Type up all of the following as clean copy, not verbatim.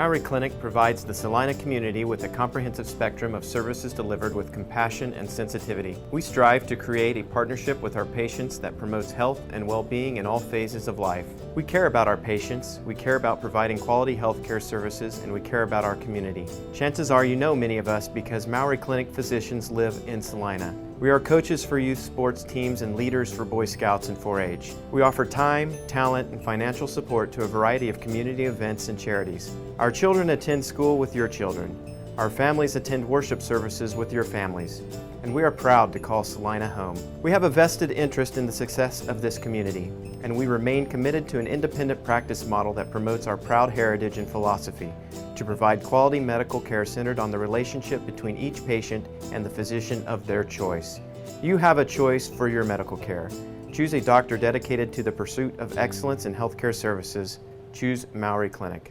Our clinic provides the Salina community with a comprehensive spectrum of services delivered with compassion and sensitivity. We strive to create a partnership with our patients that promotes health and well-being in all phases of life. We care about our patients, we care about providing quality health care services, and we care about our community. Chances are you know many of us because Maori Clinic physicians live in Salina. We are coaches for youth sports teams and leaders for Boy Scouts and 4-H. We offer time, talent, and financial support to a variety of community events and charities. Our children attend school with your children. Our families attend worship services with your families. And we are proud to call Salina home. We have a vested interest in the success of this community, and we remain committed to an independent practice model that promotes our proud heritage and philosophy to provide quality medical care centered on the relationship between each patient and the physician of their choice. You have a choice for your medical care. Choose a doctor dedicated to the pursuit of excellence in healthcare services. Choose Maori Clinic.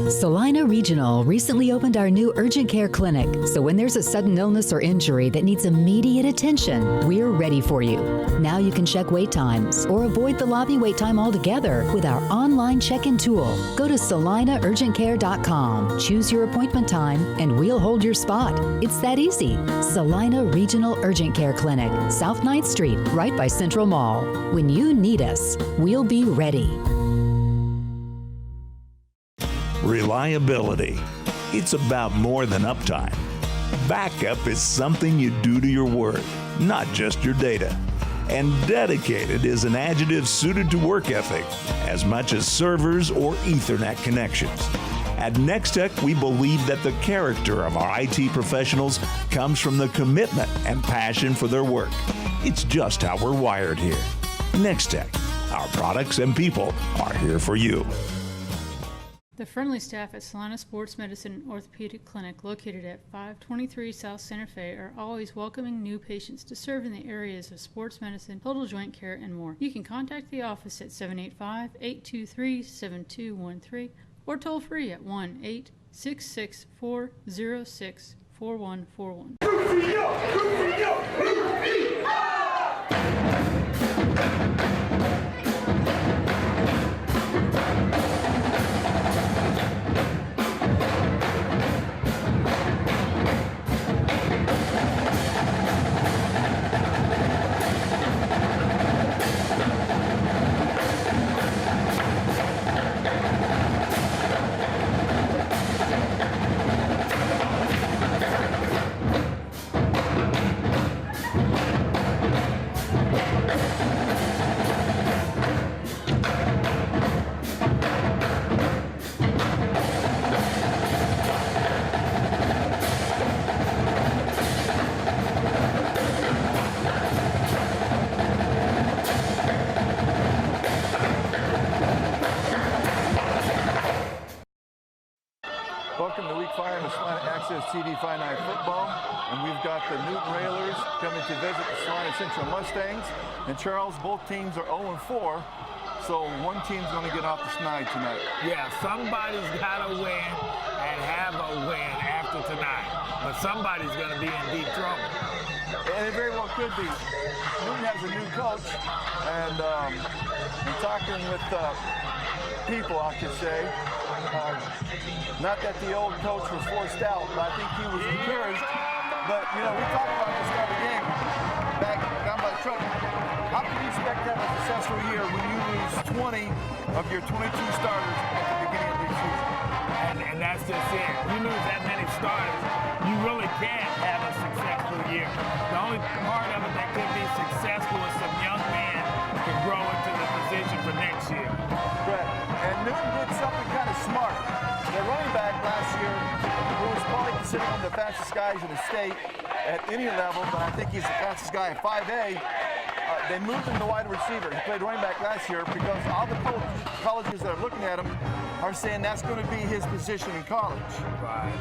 Salina Regional recently opened our new urgent care clinic, so when there's a sudden illness or injury that needs immediate attention, we're ready for you. Now you can check wait times or avoid the lobby wait time altogether with our online check-in tool. Go to salinaurgentcare.com, choose your appointment time, and we'll hold your spot. It's that easy. Salina Regional Urgent Care Clinic, South 9th Street, right by Central Mall. When you need us, we'll be ready. Reliability. It's about more than uptime. Backup is something you do to your work, not just your data. And dedicated is an adjective suited to work ethic as much as servers or Ethernet connections. At Nextech, we believe that the character of our IT professionals comes from the commitment and passion for their work. It's just how we're wired here. Nextech, our products and people are here for you. The friendly staff at Salina Sports Medicine and Orthopedic Clinic, located at 523 South Santa Fe, are always welcoming new patients to serve in the areas of sports medicine, total joint care, and more. You can contact the office at 785-823-7213 or toll free at 1-866-406-4141. Welcome to Week 5 of Salina Access TV Fine Eye Football, and we've got the Newton Railers coming to visit the Salina Central Mustangs. And Charles, both teams are 0-4, so one team's going to get off the snide tonight. Yeah, somebody's got to win and have a win after tonight, but somebody's going to be in deep trouble. And it very well could be. Newton has a new coach, and I'm talking with people, I should say. Not that the old coach was forced out, but I think he was encouraged. But, you know, we talked about the start of the game back down by the truck. How can you expect to have a successful year when you lose 20 of your 22 starters at the beginning of the season? And that's just it. You lose that many starters, you really can't have a successful year. The only part of it that could be successful is some young men can grow into the position for next year. Right. And Newton did something kind of smart. Their running back last year, who was probably considered one of the fastest guys in the state at any level, but I think he's the fastest guy at 5A. They moved him to wide receiver. He played running back last year because all the colleges that are looking at him are saying that's going to be his position in college. Right.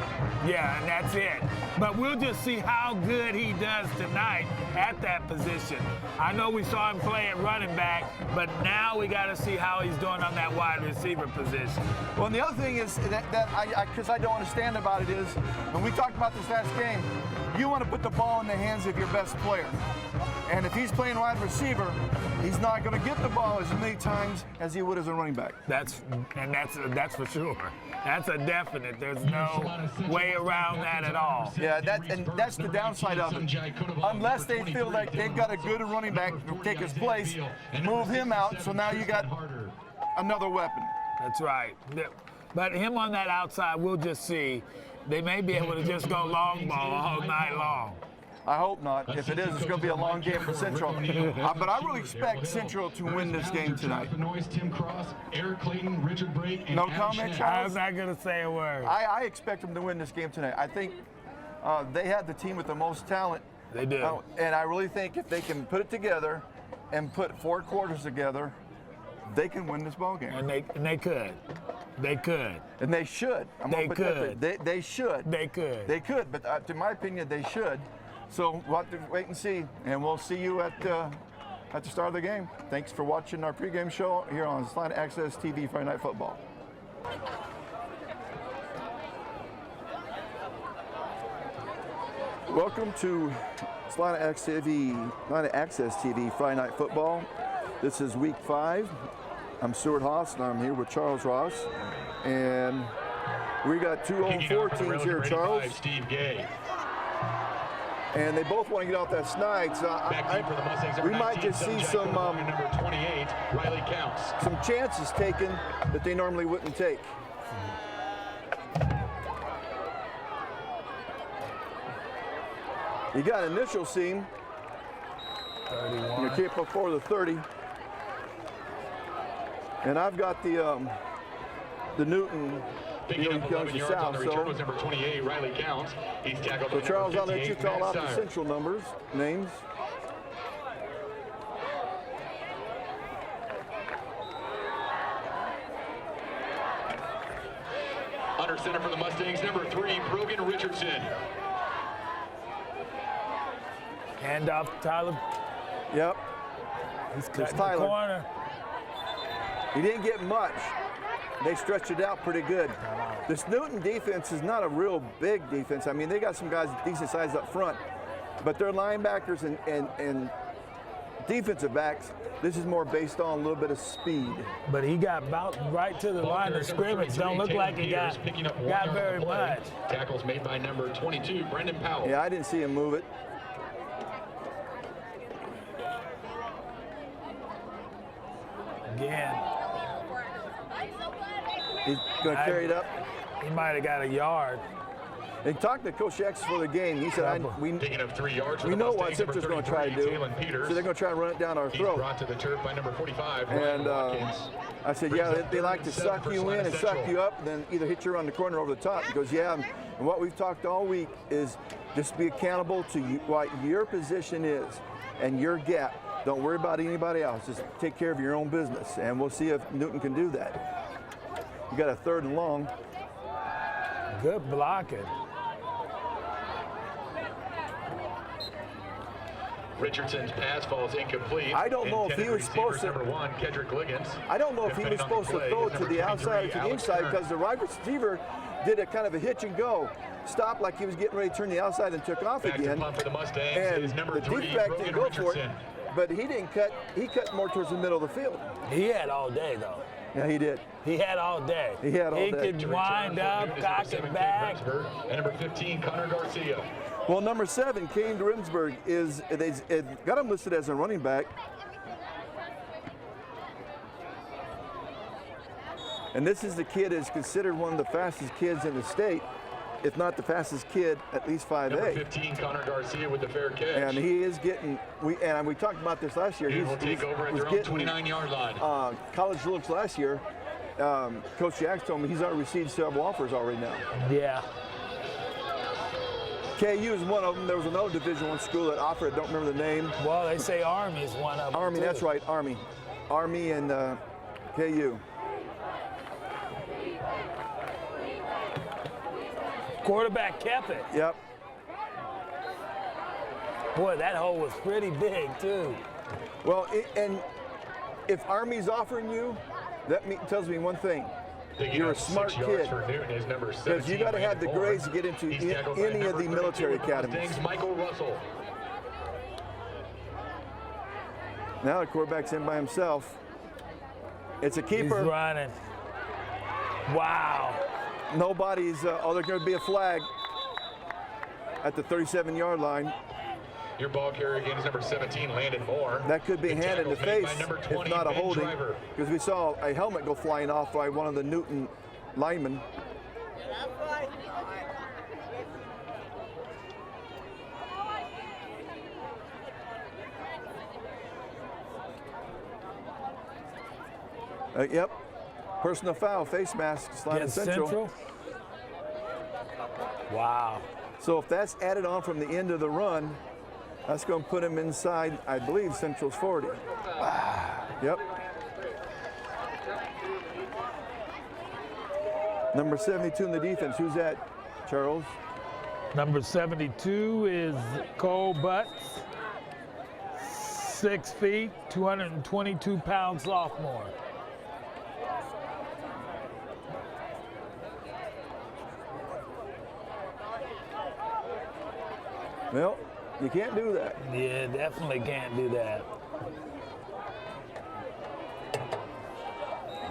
Yeah, and that's it. But we'll just see how good he does tonight at that position. I know we saw him play at running back, but now we got to see how he's doing on that wide receiver position. Well, and the other thing is that I don't understand about it is, when we talked about this last game, you want to put the ball in the hands of your best player. And if he's playing wide receiver, he's not going to get the ball as many times as he would as a running back. That's for sure. That's a definite. There's no way around that at all. Yeah, that's the downside of it. Unless they feel like they've got a good running back to take his place, move him out, so now you got another weapon. That's right. But him on that outside, we'll just see. They may be able to just go long ball all night long. I hope not. If it is, it's going to be a long game for Central. But I really expect Central to win this game tonight. No comment, Charles? I'm not going to say a word. I expect them to win this game tonight. I think they have the team with the most talent. They do. And I really think if they can put it together and put 4 quarters together, they can win this ball game. And they could. They could. And they should. They could. They should. They could. They could, but in my opinion, they should. So we'll have to wait and see, and we'll see you at the start of the game. Thanks for watching our pregame show here on Salina Access TV Friday Night Football. Welcome to Salina Access TV Friday Night Football. This is week 5. I'm Stuart Haas, and I'm here with Charles Ross. And we got 2 0-4 teams here, Charles. Steve Gay. And they both want to get off that snide, so we might just see some number 28, Riley Counts. Some chances taken that they normally wouldn't take. You got initial seam. 31. You're capable for the 30. And I've got the Newton. Picking up 11 yards on the return was number 28, Riley Counts. He's tackled So by Charles, number I'll let you 58, call out Matt the Sire. Central names. Under center for the Mustangs, number 3, Brogan Richardson. Hand off Tyler. Yep. He's cutting the Tyler. corner. He didn't get much. They stretched it out pretty good. This Newton defense is not a real big defense. I mean, they got some guys decent size up front, but their linebackers and defensive backs, this is more based on a little bit of speed. But he got about right to the line of scrimmage. Don't look like he got very much. Tackles made by number 22, Brendan Powell. Yeah, I didn't see him move it. Again. He's going to carry it up. He might have got a yard. They talked to Coach X for the game. He said, Picking up 3 yards. we know what Central's going to try to do. So they're going to try and run it down our He's throat. brought to the turf by number 45, And Ryan Watkins. I said, yeah, they like to suck you in and suck you up, and then either hit you around the corner or over the top. He goes, yeah, and what we've talked all week is just be accountable to what your position is and your gap. Don't worry about anybody else. Just take care of your own business, and we'll see if Newton can do that. You got a 3rd and long. Good blocking. Richardson's pass falls incomplete. I don't know if he was supposed to. Number 1, Kedrick Liggins. I don't know if he was Defending on supposed the to play throw is it to number the outside or to 23, the Alex inside Kern. because the right receiver did a kind of a hitch and go. Stopped like he was getting ready to turn the outside and took off Back to again. punt for the Mustangs And is number the 3, defect Brogan didn't go for it, Richardson. but he didn't cut. He cut more towards the middle of the field. He had all day, though. Yeah, he did. He had all day. He had all day. He could wind up, cock it back. And number 15, Connor Garcia. Well, number 7, Kane Rinsberg, they got him listed as a running back. And this is the kid is considered one of the fastest kids in the state, if not the fastest kid, at least 5A. Number 15, Connor Garcia with the fair catch. And he is getting, we talked about this last year. He will take over at their own 29-yard line. College looks last year. Coach Jacks told me he's already received several offers already now. Yeah. KU is one of them. There was another Division I school that offered. I don't remember the name. Well, they say Army is one of them. Army, too. that's right, Army. Army and KU. Quarterback kept it. Yep. Boy, that hole was pretty big, too. Well, and if Army's offering you, that tells me one thing. you're a smart kid. Because you got to have the grades to get into any of the military academies. Michael Russell. Now the quarterback's in by himself. It's a keeper. He's running. Wow. Nobody's, oh, there's going to be a flag at the 37-yard line. Your ball carrier again is number 17, Landon Moore. That could be a hand in the face, if not a holding, Driver. because we saw a helmet go flying off by one of the Newton linemen. Yep, personal foul, face mask, Salina Central. Wow. So if that's added on from the end of the run, that's going to put him inside, I believe, Central's 40. Yep. Number 72 in the defense, who's that, Charles? Number 72 is Cole Butts, 6 feet, 222-pound sophomore. Well, you can't do that. Yeah, definitely can't do that.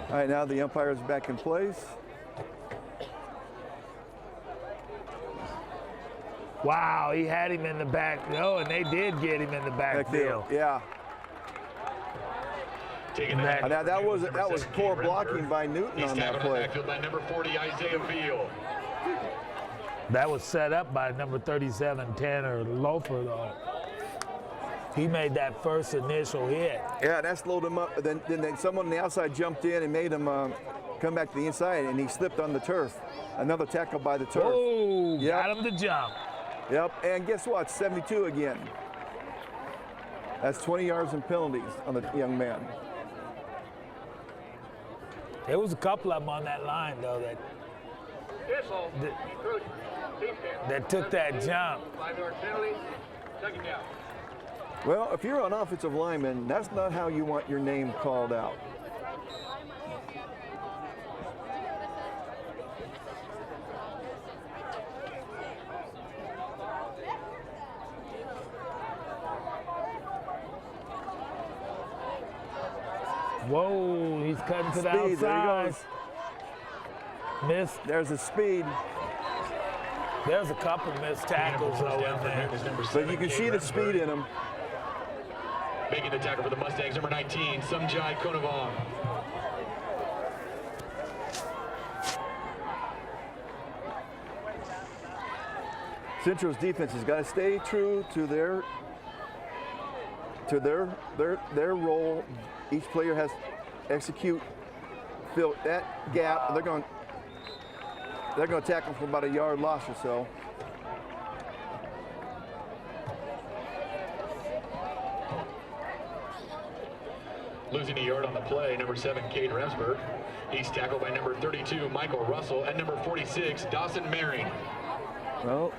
All right, now the umpire's back in place. Wow, he had him in the back. Oh, and they did get him in the backfield. Yeah. Now that was poor blocking by Newton on that play. Backfield by number 40, Isaiah Veal. That was set up by number 37, Tanner Loafer, though. He made that first initial hit. Yeah, that slowed him up. Then someone on the outside jumped in and made him come back to the inside, and he slipped on the turf. Another tackle by the turf. Oh, got him to jump. Yep, and guess what? 72 again. That's 20 yards and penalties on the young man. There was a couple of them on that line, though, that took that jump. 5-yard penalty, second down. Well, if you're an offensive lineman, that's not how you want your name called out. Whoa, he's cutting to the Speed, outside. there he goes. Missed. There's the speed. There's a couple missed tackles, though, in there. But you can see the speed in him. Making the tackle for the Mustangs, number 19, Sumjai Konavong. Central's defense has got to stay true to their role. Each player has to execute, fill that gap. They're going to tackle for about a yard loss or so. Losing a yard on the play, number 7, Cade Remsburg. He's tackled by number 32, Michael Russell, and number 46, Dawson Maring. Well,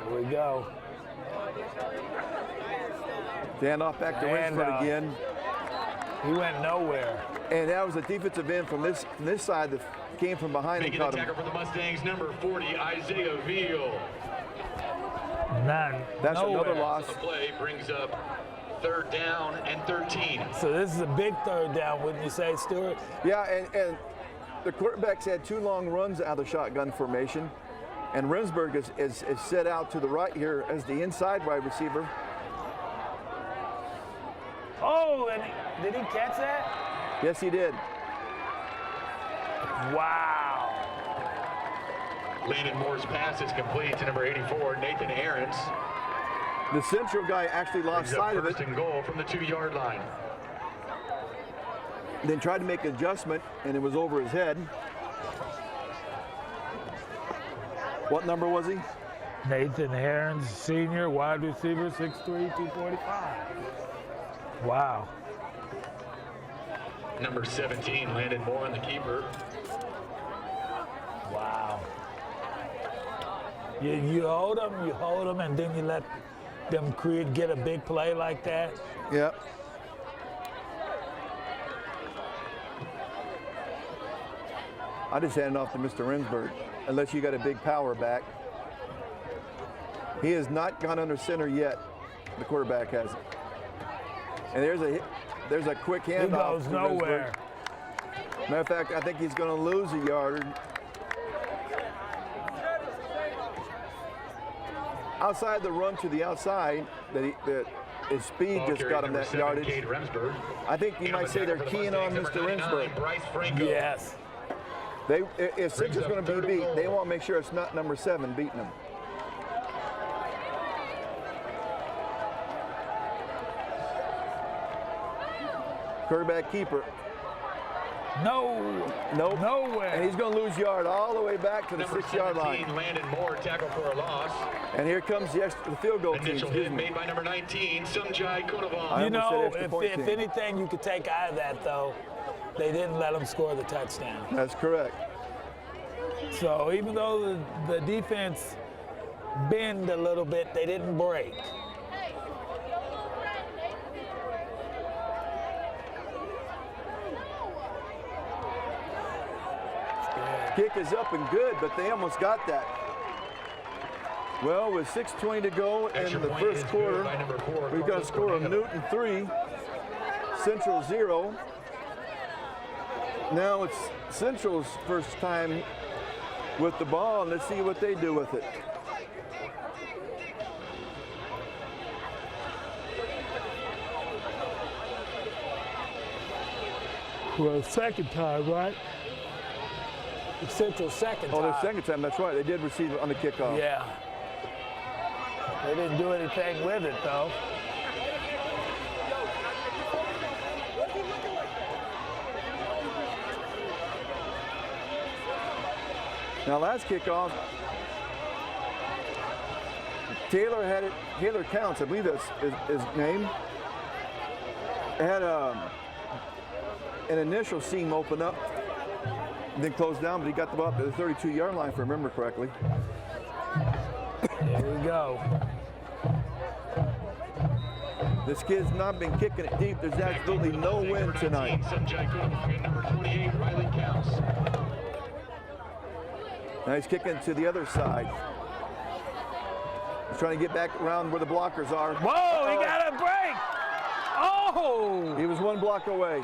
here we go. stand off back to Remsburg again. He went nowhere. And that was a defensive end from this side that came from behind and Making caught the him. tackle for the Mustangs, number 40, Isaiah Veal. None. That's nowhere. another loss. The play brings up 3rd down and 13. So this is a big 3rd down, wouldn't you say, Stuart? Yeah, and the quarterbacks had 2 long runs out of the shotgun formation. And Remsburg is set out to the right here as the inside wide receiver. Oh, and did he catch that? Yes, he did. Wow. Landon Moore's pass is complete to number 84, Nathan Aarons. The Central guy actually lost sight of it. 1st and goal from the 2-yard line. Then tried to make an adjustment, and it was over his head. What number was he? Nathan Aarons, senior, wide receiver, 6'3", 245. Wow. Number 17, Landon Moore on the keeper. Wow. You hold them, and then you let them get a big play like that. Yep. I just hand it off to Mr. Rensburg, unless you got a big power back. He has not gone under center yet. The quarterback hasn't. And there's a quick handoff. He goes nowhere. Matter of fact, I think he's going to lose a yard. Outside the run to the outside, that his speed just got him that yardage. I think you might say they're keying on Mr. Rensburg. Yes. If Central's going to be beat, they want to make sure it's not number 7 beating them. Quarterback keeper. No. Nope. Nowhere. And he's going to lose yard all the way back to the 6-yard line. Landon Moore, tackle for a loss. And here comes the field goal team. Initial hit made by number 19, Sunjay Kunavong. You know, if anything you could take out of that, though, they didn't let him score the touchdown. That's correct. So even though the defense bend a little bit, they didn't break. Kick is up and good, but they almost got that. Well, with 6:20 to go in the first quarter, we've got a score of Newton 3, Central 0. Now it's Central's first time with the ball, and let's see what they do with it. Well, second time, right? Central second time. Oh, the second time, that's right. They did receive it on the kickoff. Yeah. They didn't do anything with it, though. Now, last kickoff, Taylor had it. Taylor Counts, I believe that's his name. Had an initial seam open up, then closed down, but he got the ball up to the 32-yard line, if I remember correctly. Here we go. This kid's not been kicking it deep. There's absolutely no wind tonight. Now he's kicking to the other side. He's trying to get back around where the blockers are. Whoa, he got a break! Oh! He was one block away.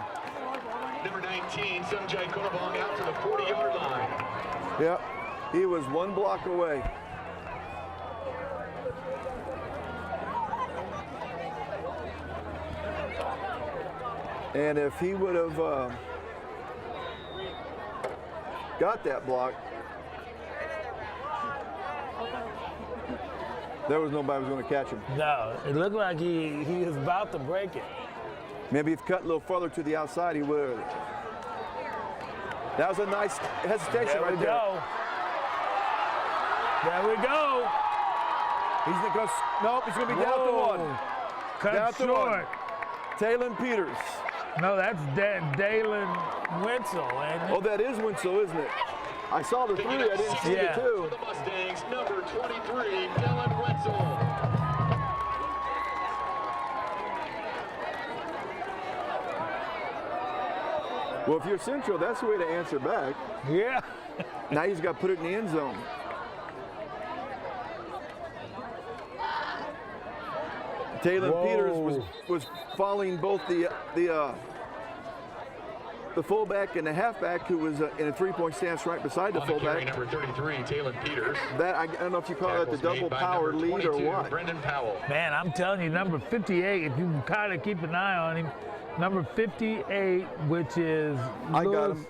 Number 19, Sunjay Kunavong out to the 40-yard line. Yep, he was one block away. And if he would have got that block, there was nobody who was going to catch him. No, it looked like he was about to break it. Maybe if cut a little further to the outside, he would have. That was a nice hesitation right there. There we go. He's going to nope, he's going to be down to one. Cut down short. to one. Talon Peters. No, that's Dalen Wenzel, ain't it? Oh, that is Winslow, isn't it? I saw the 3, I didn't see the 2. The Mustangs, number 23, Dylan Wenzel. Well, if you're Central, that's the way to answer back. Yeah. Now he's got to put it in the end zone. Talon Peters was following both the fullback and the halfback, who was in a 3-point stance right beside the fullback. Number 33, Talon Peters. That I don't know if you call that the double power lead or what. Brendan Powell. Man, I'm telling you, number 58, if you can kind of keep an eye on him, number 58, which is I got him.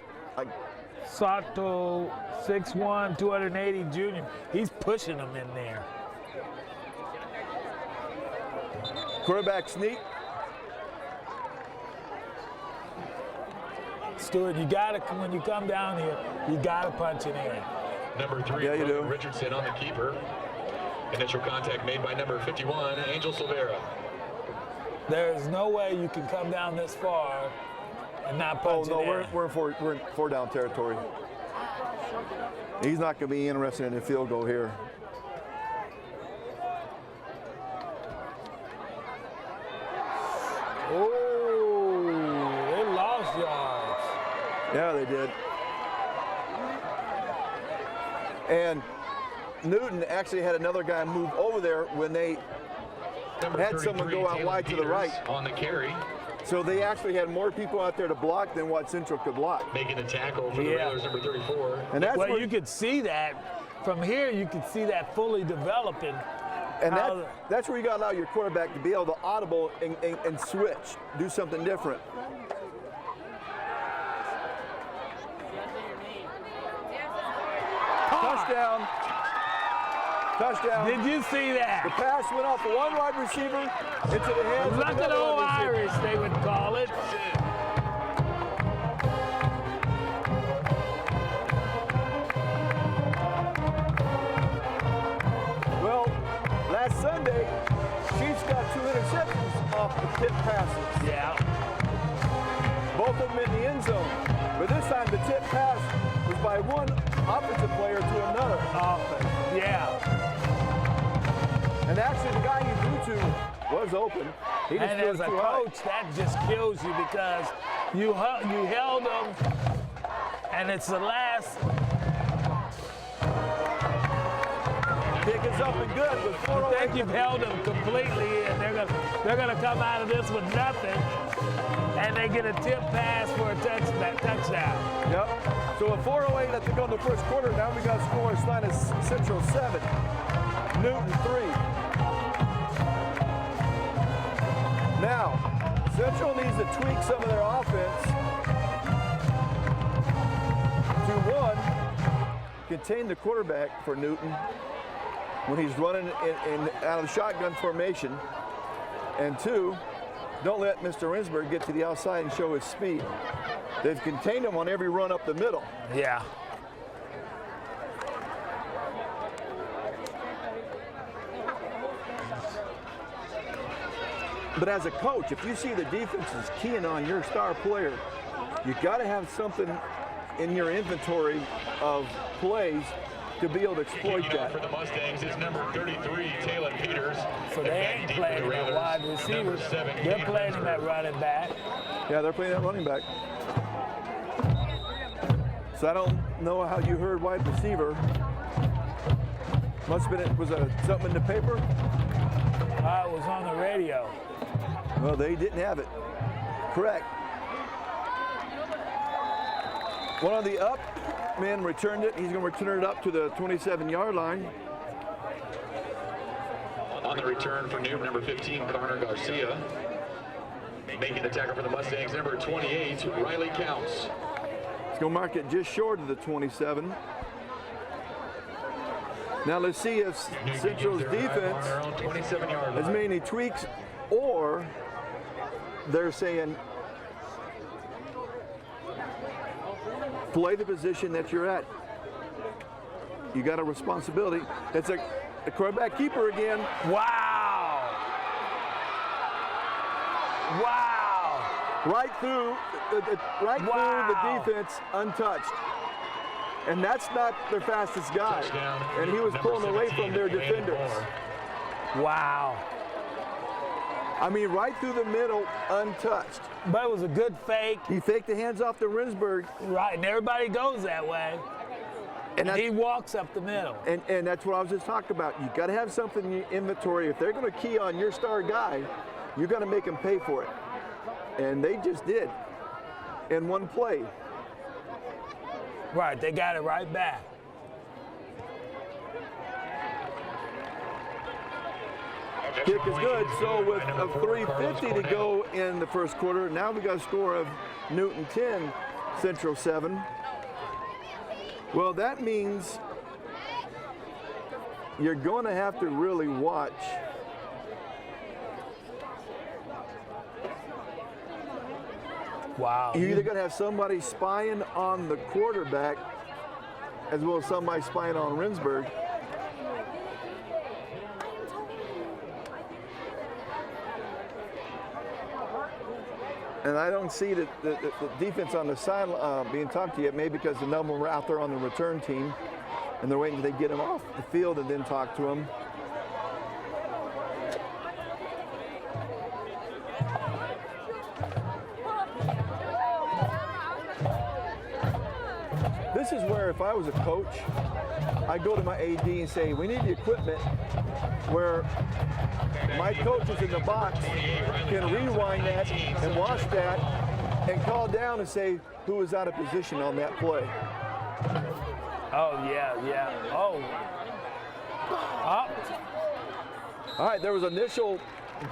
Sato, 6'1", 280 junior. He's pushing him in there. Quarterback sneak. Stuart, you gotta, when you come down here, you gotta punch it in. Number 3, yeah, you do. Richardson on the keeper. Initial contact made by number 51, Angel Silvera. There is no way you can come down this far and not punch it in. Oh, no, we're in 4-down territory. He's not going to be interested in a field goal here. Oh, they lost yards. Yeah, they did. And Newton actually had another guy move over there when they had someone go out wide to the right. On the carry. So they actually had more people out there to block than what Central could block. Making the tackle for the Railers, number 34. And that's well, where, you could see that. From here, you could see that fully developing. and that's where you got to allow your quarterback to be able to audible and switch, do something different. Touchdown. Touchdown. Did you see The that? pass went off one wide receiver into the hands of Look at another old wide receiver. Irish, they would call it. Well, last Sunday, Chiefs got 2 interceptions off the tip passes. Yeah. Both of them in the end zone. But this time the tip pass was by one offensive player to another. Offense. Yeah. And actually the guy he threw to was open. He just And threw as a too high. coach, that just kills you because you held them, and it's the last. Kick is up and good with I 4:08. think you've held them completely, and they're gonna come out of this with nothing, and they get a tip pass for a touchdown. Yep. So at 4:08 left to go in the first quarter. Now we got score Salina Central 7, Newton 3. Now, Central needs to tweak some of their offense to, one, contain the quarterback for Newton when he's running out of shotgun formation, and two, don't let Mr. Rinsberg get to the outside and show his speed. They've contained him on every run up the middle. Yeah. But as a coach, if you see the defense is keying on your star player, you got to have something in your inventory of plays to be able to exploit Kicking that. off for the Mustangs is number 33, Taylor Peters. So they ain't playing him at wide receiver. They're playing him at running back. Yeah, they're playing that running back. So I don't know how you heard wide receiver. Must have been, was it something in the paper? It was on the radio. Well, they didn't have it. Correct. One on the up, man returned it. He's going to return it up to the 27-yard line. On the return for Newton, number 15, Connor Garcia. Making the tackle for the Mustangs, number 28, Riley Counts. He's going to mark it just short of the 27. Now let's see if Central's defense has made any tweaks, or they're saying play the position that you're at. You got a responsibility. It's a quarterback keeper again. Wow. Wow. Right through the defense untouched. And that's not their fastest guy. Touchdown, And he was pulling away 17, from their Andy defenders. Moore. Wow. I mean, right through the middle, untouched. But it was a good fake. He faked the hands off to Rinsberg. Right, and everybody goes that way. And He walks up the middle. And that's what I was just talking about. You got to have something in your inventory. If they're going to key on your star guy, you got to make them pay for it. And they just did in one play. Right, they got it right back. Kick is good. So with a 3:50 to go in the first quarter, now we got a score of Newton 10, Central 7. Well, that means you're going to have to really watch Wow. You're either going to have somebody spying on the quarterback as well as somebody spying on Rinsberg. And I don't see the defense on the side being talked to yet, maybe because the number were out there on the return team, and they're waiting until they get him off the field and then talk to him. This this is where if I was a coach, I'd go to my AD and say, we need the equipment where my coaches in the box can rewind that and watch that and call down and say who was out of position on that play. Oh, yeah. Oh. All right, there was an initial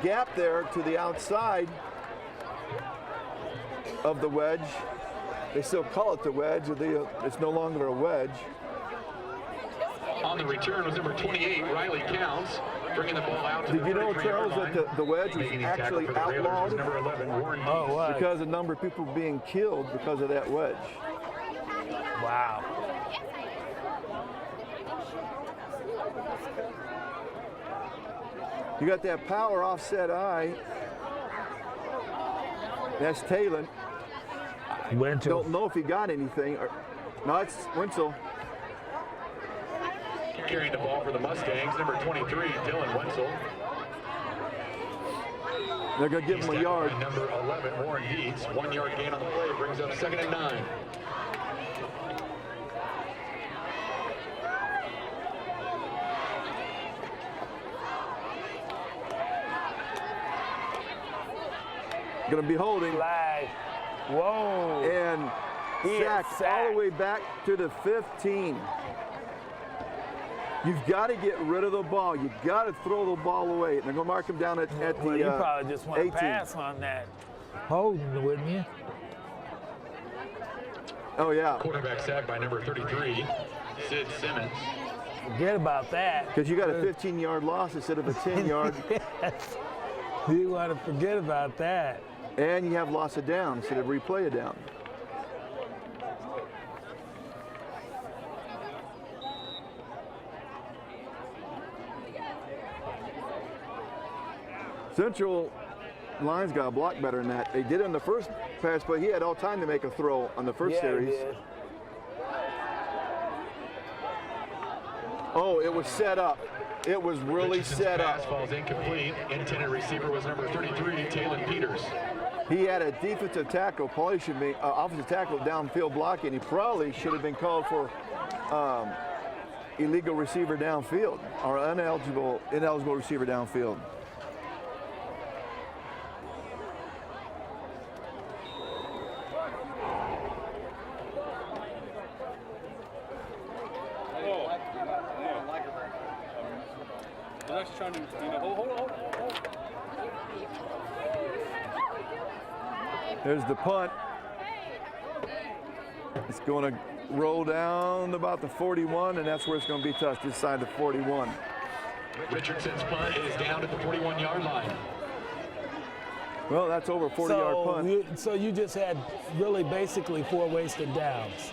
gap there to the outside of the wedge. They still call it the wedge, it's no longer a wedge. On the return was number 28, Riley Counts, bringing the ball out to Did the you know, 33-yard Charles, line. that the wedge was Making the tackle actually for the Railers was outlawed? number 11, Warren Dees. Oh, what? Because a number of people being killed because of that wedge. Wow. You got that power offset eye. That's Talon. Don't know if he got anything. No, it's Wenzel. Carrying the ball for the Mustangs, number 23, Dylan Wenzel. They're going to give him a yard. Number 11, Warren Deeds. 1 yard gain on the play, brings up 2nd and 9. Going to be holding. Flag. Whoa. And sacked all the way back to the 15. You've got to get rid of the ball. You've got to throw the ball away. And they're going to mark him down at Well, the you probably just want to 18. pass on that holding, wouldn't you? Oh, yeah. Quarterback sack by number 33, Sid Simmons. Forget about that. Because you got a 15-yard loss instead of a 10-yard. Yes. You want to forget about that. And you have loss of down instead of replay a down. Central line's got a block better than that. They did on the first pass, but he had all time to make a throw on the first series. He did. Oh, it was set up. It was really Richardson's set pass up. falls incomplete. Intended receiver was number 33, Talon Peters. He had a defensive tackle, probably should be offensive tackle downfield blocking. He probably should have been called for illegal receiver downfield or ineligible receiver downfield. There's the punt. It's going to roll down about the 41, and that's where it's going to be touched, inside the 41. Richardson's punt is down at the 41-yard line. Well, that's over a 40-yard punt. So you just had really basically 4 wasted downs.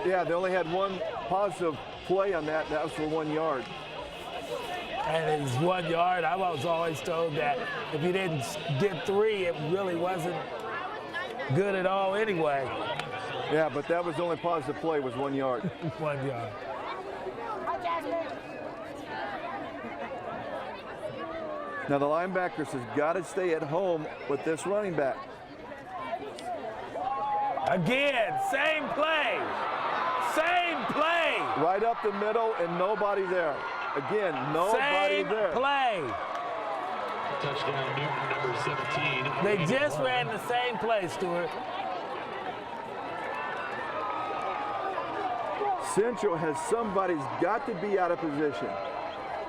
Yeah, they only had one positive play on that. That was for 1 yard. And it's 1 yard. I was always told that if you didn't get 3, it really wasn't good at all anyway. Yeah, but that was the only positive play was 1 yard. 1 yard. Now the linebackers has got to stay at home with this running back. Again, same play. Same play. Right up the middle and nobody there. Again, nobody there. Same play. Touchdown, Newton, number 17. They just ran the same play, Stuart. Central has somebody's got to be out of position.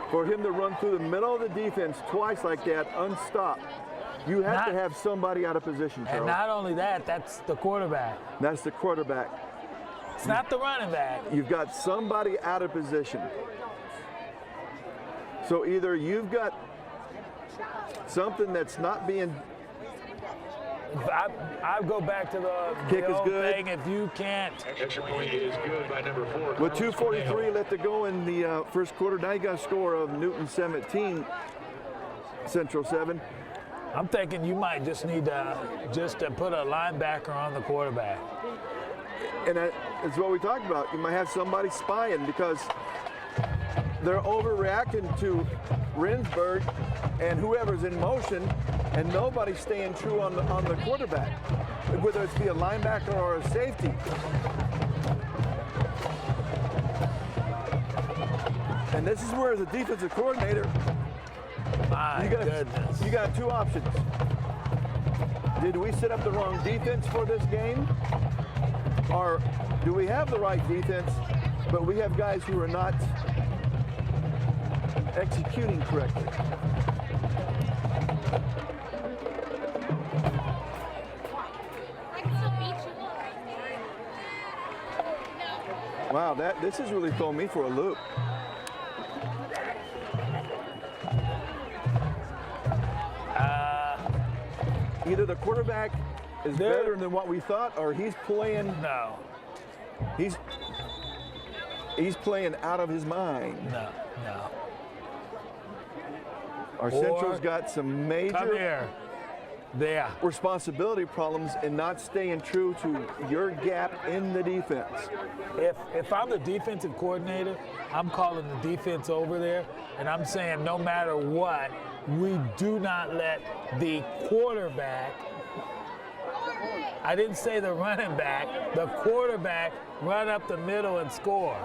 For him to run through the middle of the defense twice like that, unstopped, you have to have somebody out of position, Charles. And not only that, that's the quarterback. That's the quarterback. It's not the running back. You've got somebody out of position. So either you've got something that's not being... I go back to the Kick is old good. thing. If you can't, Extra point is good by number 4. With 2:43 left to go in the first quarter, now you got a score of Newton 17, Central 7. I'm thinking you might just need to put a linebacker on the quarterback. And that's what we talked about. You might have somebody spying because they're overreacting to Rinsberg and whoever's in motion and nobody's staying true on the quarterback, whether it's be a linebacker or a safety. And this is where, as a defensive coordinator, you got two options. Did we set up the wrong defense for this game? Or do we have the right defense, but we have guys who are not executing correctly? Wow, this has really thrown me for a loop. Either the quarterback is better than what we thought, or he's playing. No. He's playing out of his mind. No. Our Central's got some major responsibility problems in not staying true to your gap in the defense. If I'm the defensive coordinator, I'm calling the defense over there, and I'm saying no matter what, we do not let the quarterback, I didn't say the running back, the quarterback run up the middle and score.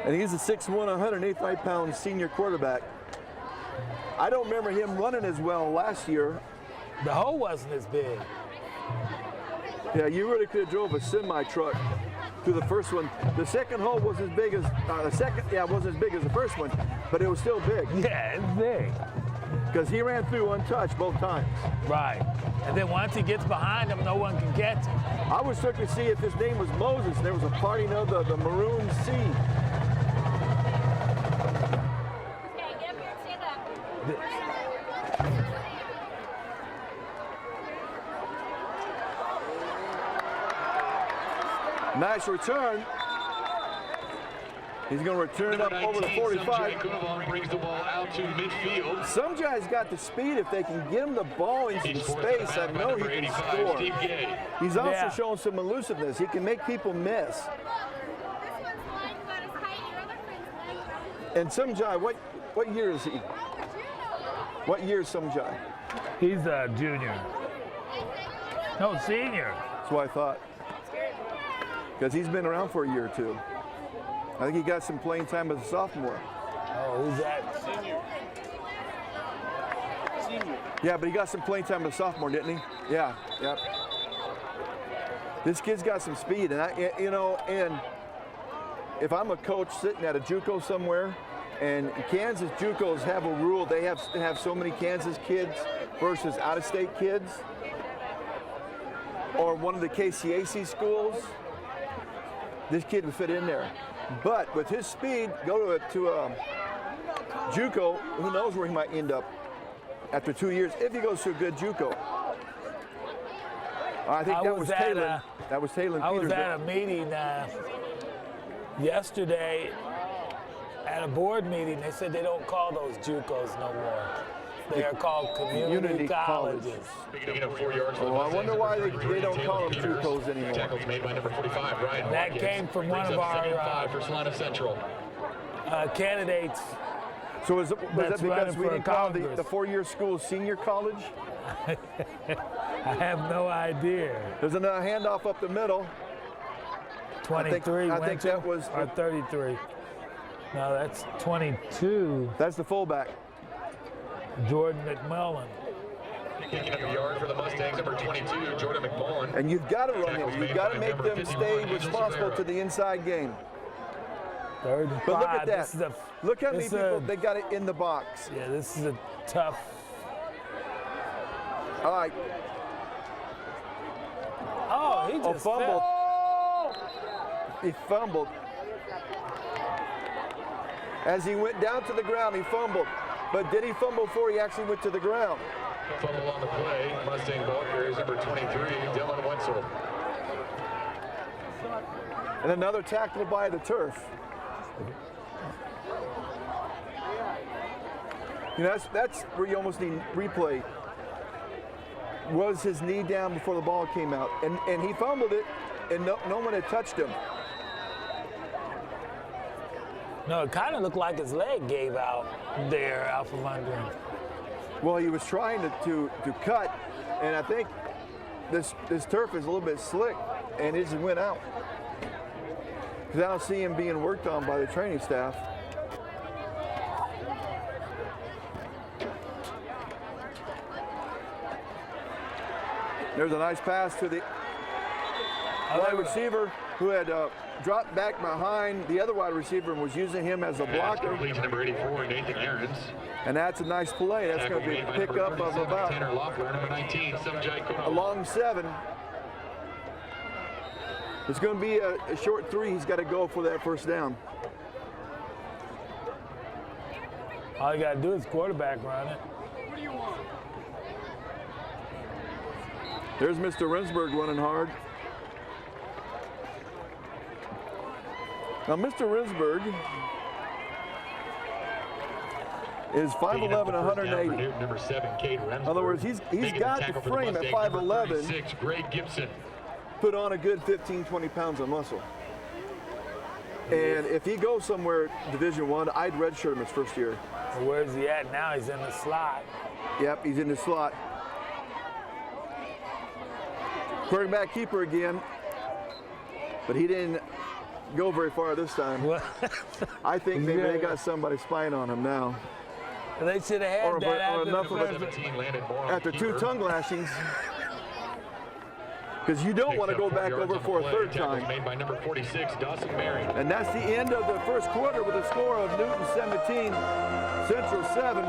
And he's a 6'1", 185-pound senior quarterback. I don't remember him running as well last year. The hole wasn't as big. Yeah, you really could have drove a semi-truck through the first one. The second hole was as big as, wasn't as big as the first one, but it was still big. Yeah, it's big. Because he ran through untouched both times. Right. And then once he gets behind him, no one can catch him. I was looking to see if his name was Moses, and there was a part, the Maroon Sea. Okay, get up here and stand up. Nice return. He's going to return it up over the 45. Brings the ball out to midfield. Some guys got the speed. If they can get him the ball in some space, I know he can score. He's also shown some elusiveness. He can make people miss. And Sumjai, what year is he? What year is Sumjai? He's a junior. No, senior. That's what I thought. Because he's been around for a year or two. I think he got some playing time as a sophomore. Oh, who's that? Senior. Yeah, but he got some playing time as a sophomore, didn't he? Yeah. This kid's got some speed, and and if I'm a coach sitting at a JUCO somewhere, and Kansas JUCOs have a rule, they have to have so many Kansas kids versus out-of-state kids, or one of the KCAC schools, this kid would fit in there. But with his speed, go to a JUCO, who knows where he might end up after 2 years if he goes to a good JUCO. I think that was Taylor. That was Taylor. I was at a meeting yesterday, at a board meeting. They said they don't call those JUCOs no more. They are called community colleges. Speaking of 4 yards. Oh, I wonder why they don't call them JUCOs anymore. Tackles made by number 45, Ryan. That came from one of our for Salina Central. Candidates. So was that because we didn't call the 4-year school senior college? I have no idea. There's another handoff up the middle. 23. I think that was or 33. No, that's 22. That's the fullback. Jordan McMullen. Picking up a yard for the Mustangs, number 22, Jordan McMullen. And you've got to run him. You've got to make them stay responsible to the inside game. 35. But look at that. Look how many people they got it in the box. Yeah, this is a tough. All right. Oh, he just fumbled. He fumbled. As he went down to the ground, he fumbled. But did he fumble before he actually went to the ground? Fumble on the play. Mustang ball carriers number 23, Dylan Wenzel. And another tackle by the turf. You know, that's where you almost need replay. Was his knee down before the ball came out? And he fumbled it, and no one had touched him. No, it kind of looked like his leg gave out there, out from under him. Well, he was trying to cut, and I think this turf is a little bit slick, and it just went out. Because I don't see him being worked on by the training staff. There's a nice pass to the wide receiver who had dropped back behind the other wide receiver and was using him as a blocker. Number 84, Nathan Aarons. And that's a nice play. That's going to be a pickup of about number 19, a long 7. It's going to be a short 3. He's got to go for that first down. All you got to do is quarterback run it. There's Mr. Rensburg running hard. Now, Mr. Rensburg is 5'11", 180. Number 7, Cade Rensburg. In other words, he's got the frame at 5'11". Greg Gibson. Put on a good 15, 20 pounds of muscle. And if he goes somewhere Division I, I'd redshirt him his first year. So where's he at now? He's in the slot. Yep, he's in the slot. Quarterback keeper again, but he didn't go very far this time. I think maybe they got somebody spying on him now. They should have had that after 2 tongue lashings. Because you don't want to go back over for a third time. Made by number 46, Dawson Mary. And that's the end of the first quarter with a score of Newton 17, Central 7.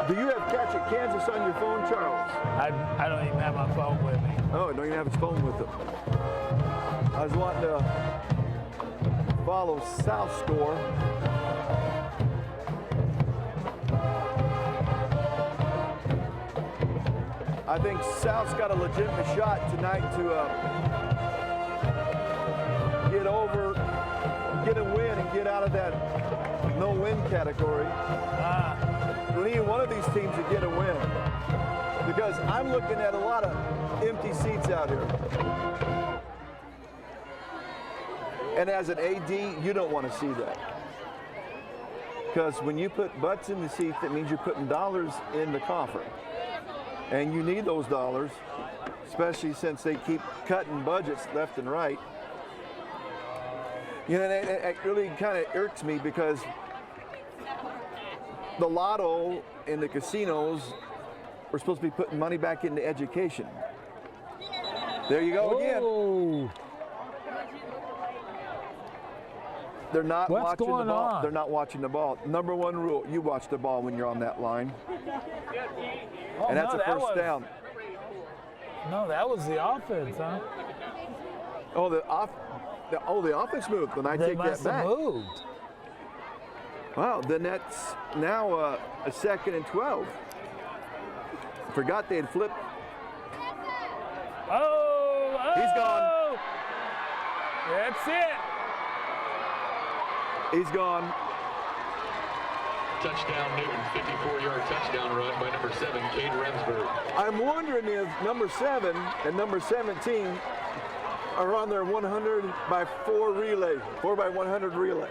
Do you have Catch It Kansas on your phone, Charles? I don't even have my phone with me. Oh, don't even have his phone with him. I was wanting to follow South score. I think South's got a legitimate shot tonight to get a win and get out of that no-win category. We need one of these teams to get a win. Because I'm looking at a lot of empty seats out here. And as an AD, you don't want to see that. Because when you put butts in the seat, that means you're putting dollars in the coffer. And you need those dollars, especially since they keep cutting budgets left and right. You know, it really kind of irks me because the lotto and the casinos are supposed to be putting money back into education. There you go again. They're not watching the ball. They're not watching the ball. Number 1 rule, you watch the ball when you're on that line. And that's a first down. No, that was the offense, huh? Oh, the offense moved, and I take that back. Moved. Wow, then that's now a 2nd and 12. Forgot they had flipped. Oh! He's gone. That's it. He's gone. Touchdown Newton, 54-yard touchdown run by number 7, Cade Rensburg. I'm wondering if number 7 and number 17 are on their 100 by 4 relay, 4 by 100 relay.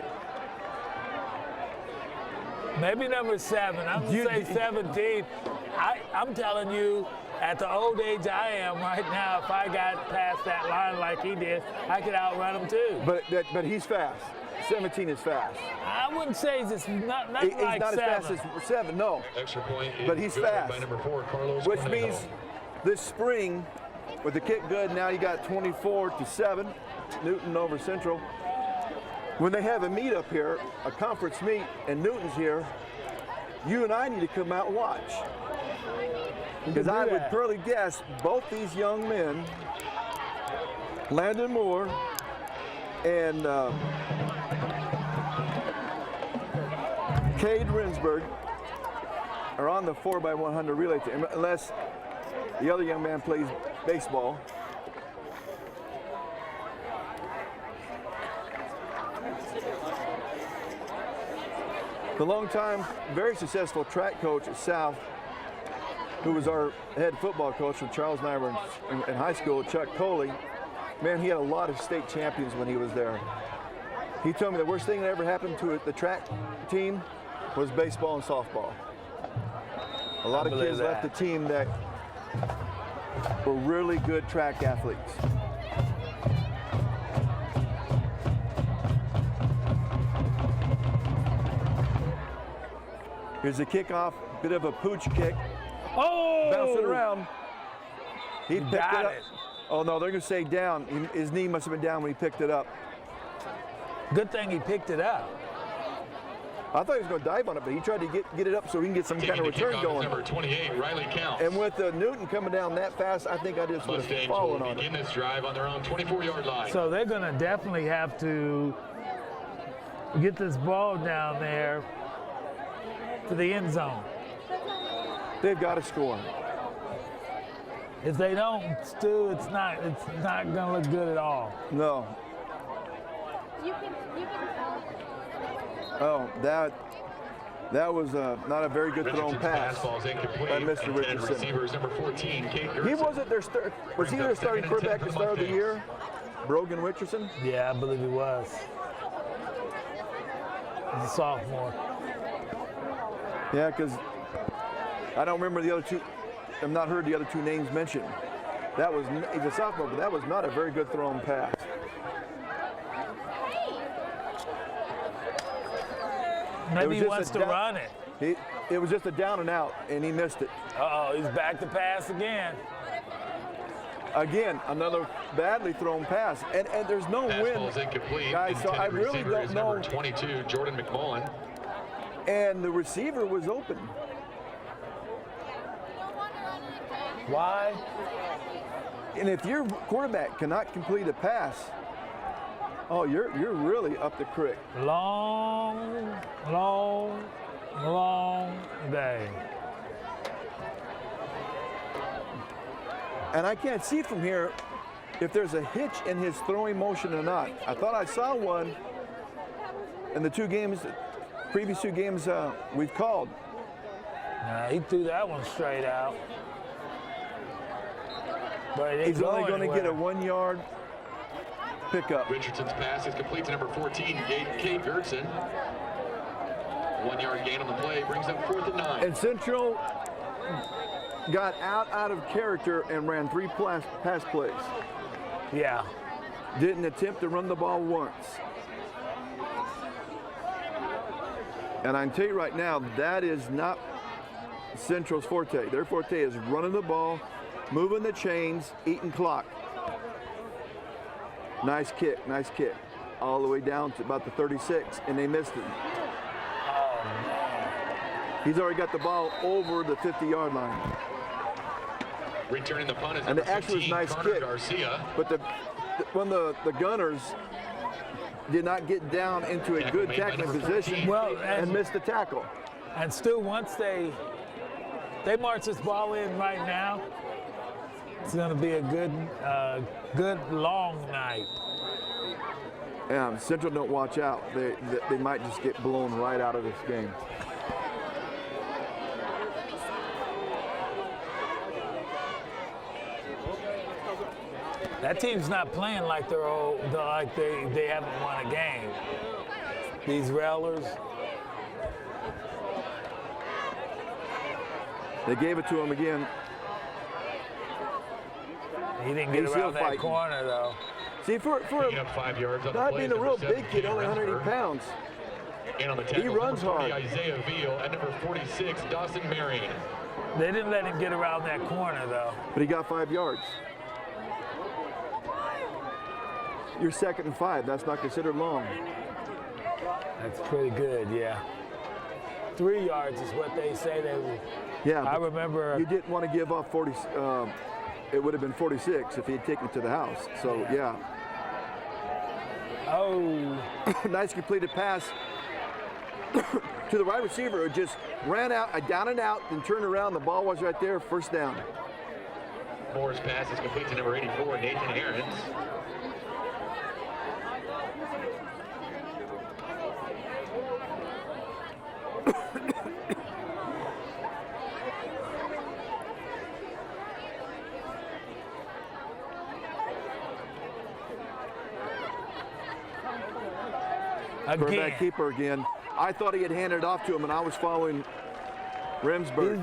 Maybe number 7. I'm going to say 17. I'm telling you, at the old age I am right now, if I got past that line like he did, I could outrun him too. But he's fast. 17 is fast. I wouldn't say he's not he's like not 7. as fast as 7, no. Extra point. But he's fast. By number 4, Carlos Which Cornejo. means this spring, with the kick good, now you got 24-7, Newton over Central. When they have a meet up here, a conference meet, and Newton's here, you and I need to come out and watch. Because I would probably guess both these young men, Landon Moore and Cade Rensburg, are on the 4 by 100 relay team, unless the other young man plays baseball. The long-time, very successful track coach at South, who was our head football coach when Charles and I were in high school, Chuck Coley, man, he had a lot of state champions when he was there. He told me the worst thing that ever happened to the track team was baseball and softball. A lot of kids left the team that were really good track athletes. Here's a kickoff, bit of a pooch kick. Oh! Bouncing around. He picked it got up. it. Oh no, they're gonna say down. His knee must have been down when he picked it up. Good thing he picked it up. I thought he was going to dive on it, but he tried to get it up so he can get some kind of return going. Number 28, Riley Counts. And with Newton coming down that fast, I think I just would have fallen on begin it. this drive on their own 24-yard line. So they're going to definitely have to get this ball down there to the end zone. They've got to score. If they don't, Stu, it's not going to look good at all. No. You can Oh, that was not a very good thrown pass Ball's incomplete. by Mr. Richardson. Receivers number 14, Kate He wasn't their was he their starting quarterback at the start of the year? Brogan Richardson? Yeah, I believe he was. He's a sophomore. Yeah, because I don't remember the other two. I've not heard the other two names mentioned. He's a sophomore, but that was not a very good thrown pass. Maybe he wants to run it. It was just a down and out, and he missed it. Uh-oh, he's back to pass again. Again, another badly thrown pass, and there's no win, Ball's incomplete. guys. So I really don't know. Number 22, Jordan McMullen. And the receiver was open. Why? And if your quarterback cannot complete a pass, oh, you're really up the creek. Long day. And I can't see from here if there's a hitch in his throwing motion or not. I thought I saw one in the previous two games we've called. Nah, he threw that one straight out. But it ain't He's only going to get a anywhere. 1 yard pickup. Richardson's pass is complete to number 14, Kate Gertson. 1 yard gain on the play brings up 4th and 9. And Central got out of character and ran 3 pass plays. Yeah. Didn't attempt to run the ball once. And I can tell you right now, that is not Central's forte. Their forte is running the ball, moving the chains, eating clock. Nice kick. All the way down to about the 36, and they missed it. He's already got the ball over the 50-yard line. Returning the punt is And number it actually was 15, a nice Carter kick. Garcia. But when the Gunners did not get down into a good tackling position and missed the tackle. And Stu, once they march this ball in right now, it's going to be a good long night. Yeah, Central don't watch out. They might just get blown right out of this game. That team's not playing like they haven't won a game. These railers. They gave it to him again. He didn't get He's around still that fighting. corner though. See, for Picking up 5 yards on the not play being is a real number 7, big kid, only Kate 180 Remsburg. pounds, And on the tackle, he runs number 40, hard. Isaiah Veal, and number 46, Dawson Marion. They didn't let him get around that corner though. but he got 5 yards. You're 2nd and 5. That's not considered long. That's pretty good, yeah. 3 yards is what they say they would. Yeah, I but remember. you didn't want to give up 40. It would have been 46 if he had taken it to the house. So yeah. Oh. Nice completed pass to the wide receiver, who just ran out, down and out, and turned around. The ball was right there, first down. Moore's pass is complete to number 84, Nathan Aarons. Quarterback keeper again. I thought he had handed it off to him, and I was following Remsburg.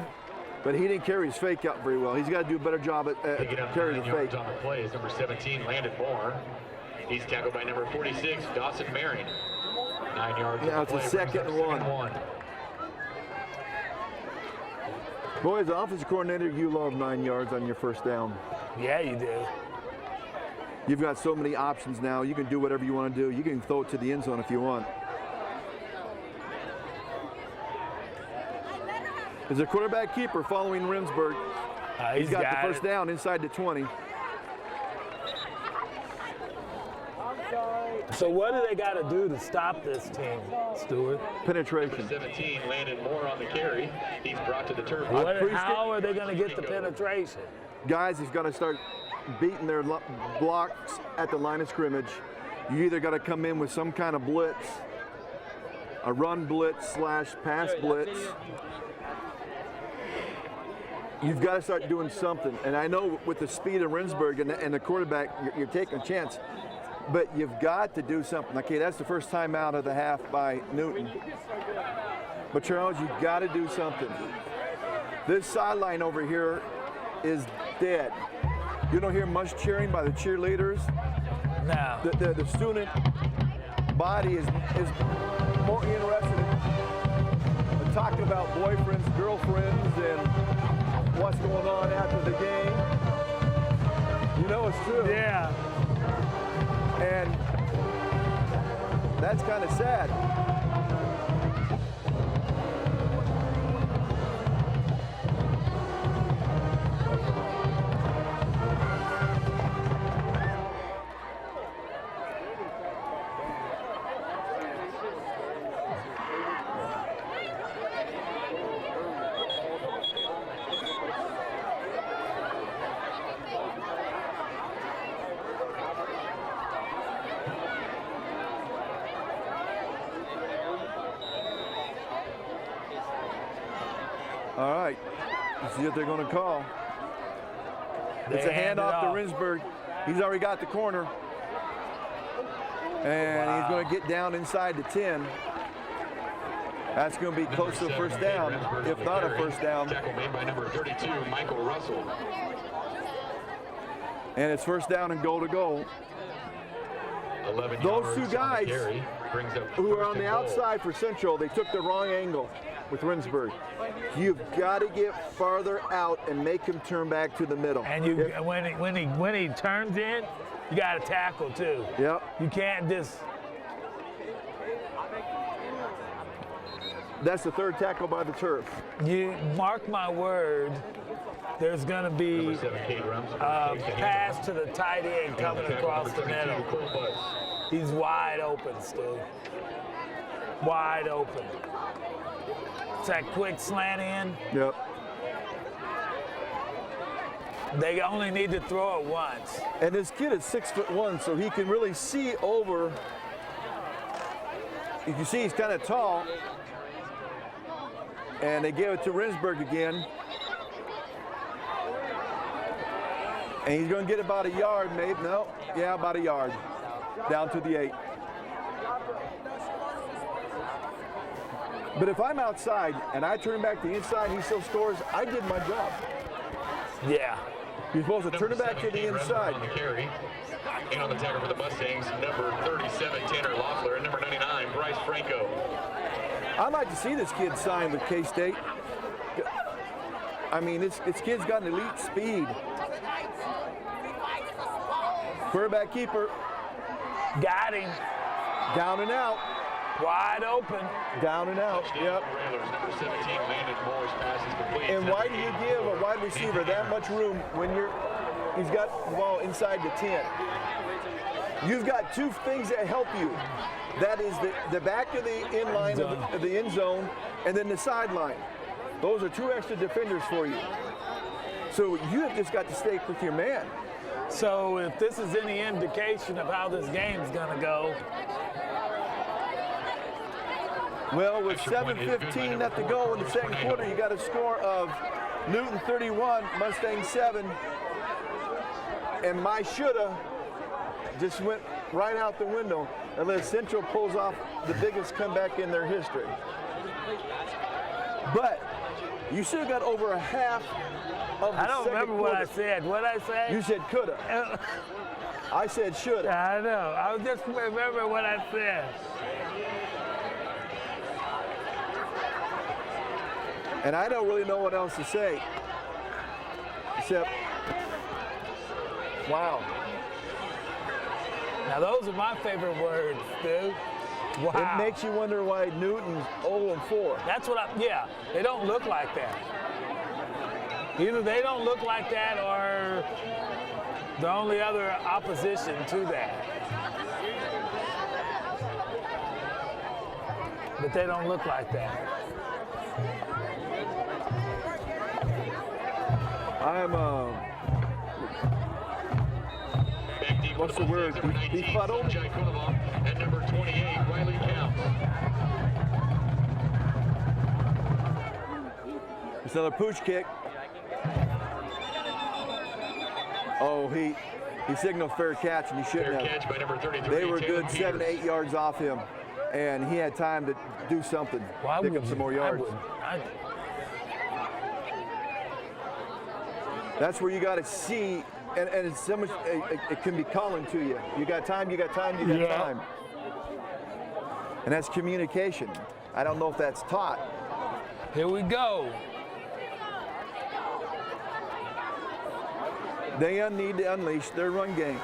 But he didn't carry his fake out very well. He's got to do a better job at carrying the fake. On the play is number 17, Landon Moore. He's tackled by number 46, Dawson Marion. 9 yards. Now it's a second and one. Boy, as an offensive coordinator, you love 9 yards on your first down. Yeah, you do. You've got so many options now. You can do whatever you want to do. You can throw it to the end zone if you want. Is a quarterback keeper following Remsburg. He's got the first down inside the 20. So what do they got to do to stop this team, Stuart? Penetration. Number 17, Landon Moore on the carry. He's brought to the turf. How are they going to get the penetration? Guys, he's got to start beating their blocks at the line of scrimmage. You either got to come in with some kind of blitz, a run blitz / pass blitz. You've got to start doing something. And I know with the speed of Remsburg and the quarterback, you're taking a chance. But you've got to do something. Okay, that's the first time out of the half by Newton. But Charles, you've got to do something. This sideline over here is dead. You don't hear much cheering by the cheerleaders. No. The student body is more interested in talking about boyfriends, girlfriends, and what's going on after the game. You know it's true. Yeah. And that's kind of sad. All right, let's see what they're going to call. It's a handoff to Remsburg. He's already got the corner. And he's going to get down inside the 10. That's going to be close to a first down, if not a first down. Tackle made by number 32, Michael Russell. And it's first down and goal to goal. 11 Those two guys who are on the goal. outside for Central, they took the wrong angle with Remsburg. You've got to get farther out and make him turn back to the middle. And when he turns in, you got to tackle too. Yep. You can't just. That's the third tackle by the turf. You mark my word. There's going to be a pass to the tight end coming across the middle. He's wide open, Stu. Wide open. It's that quick slant in. Yep. They only need to throw it once. And this kid is 6'1", so he can really see over. You can see he's kind of tall. And they gave it to Remsburg again. And he's going to get about a yard, maybe. No, yeah, about a yard. Down to the 8. But if I'm outside and I turn back to the inside and he still scores, I did my job. Yeah. You're supposed to turn it back to the inside. On the carry. And on the tackle for the Mustangs, number 37, Tanner Loeffler, and number 99, Bryce Franco. I'd like to see this kid sign with K-State. I mean, this kid's got an elite speed. Quarterback keeper. Got him. Down and out. Wide open. Down and out. Yep. Number 17, Landon Moore's pass is complete. And why do you give a wide receiver that much room when he's got the ball inside the 10? You've got two things that help you. That is the back of the end line of the end zone and then the sideline. Those are two extra defenders for you. So you have just got to stay with your man. So if this is any indication of how this game's going to go. Well, with 7:15 left to go in the second quarter, you got a score of Newton 31, Mustang 7. And my shoulda just went right out the window. unless Central pulls off the biggest comeback in their history. But you still got over a half of the I don't second remember what I quarter. said. What did I say? You said coulda. I said shoulda. I know. I was just remember what I said. And I don't really know what else to say. Except, wow. Now those are my favorite words, dude. Wow. It makes you wonder why Newton's 0-4. That's what yeah, they don't look like that. Either they don't look like that or the only other opposition to that. But they don't look like that. I'm, what's the word? Befuddled? And number 28, Riley Counts. It's another pooch kick. Oh, he signaled fair catch, and he shouldn't Fair have. catch by number 33. They were Taylor good 7 to Peters. 8 yards off him, and he had time to do something, pick up some more yards. That's where you got to see, and it's so much. It can be calling to you. You got time. You got time. You got time. And that's communication. I don't know if that's taught. Here we go. They need to unleash their run game.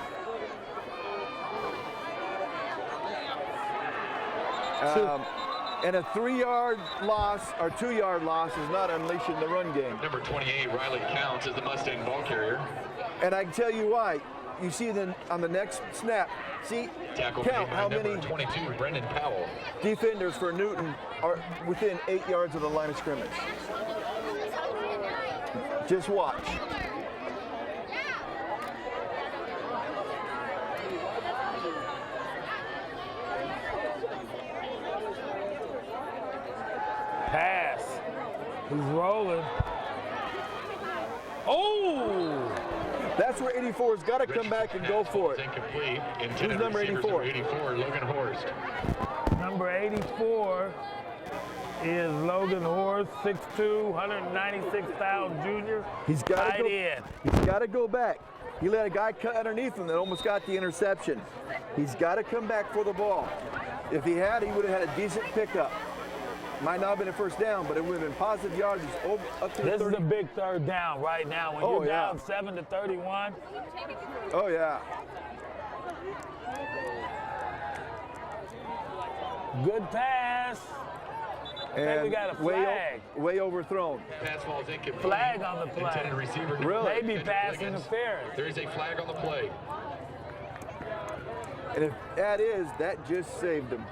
And a 3-yard loss or 2-yard loss is not unleashing the run game. Number 28, Riley Counts, is the Mustang ball carrier. And I can tell you why. You see then on the next snap, see, Tackle count made by how number many 22, Brendan Powell. defenders for Newton are within 8 yards of the line of scrimmage. Just watch. Pass. He's rolling. Oh! That's where 84's got to come back and go for it. Incomplete. Who's number 84? 84, Logan Horst. Number 84 is Logan Horst, 6'2", 196-pound junior. He's got to tight go. end. He's got to go back. He let a guy cut underneath him that almost got the interception. He's got to come back for the ball. If he had, he would have had a decent pickup. Might not have been a first down, but it would have been positive yardage up to the 30. This is a big third down right now. When you're down 7 to 31. Oh, yeah. Good pass. And we got a flag. Way overthrown. Pass falls incomplete. Flag on the play. Intended receiver. Really? Maybe pass interference. There is a flag on the play. And if that is, that just saved him.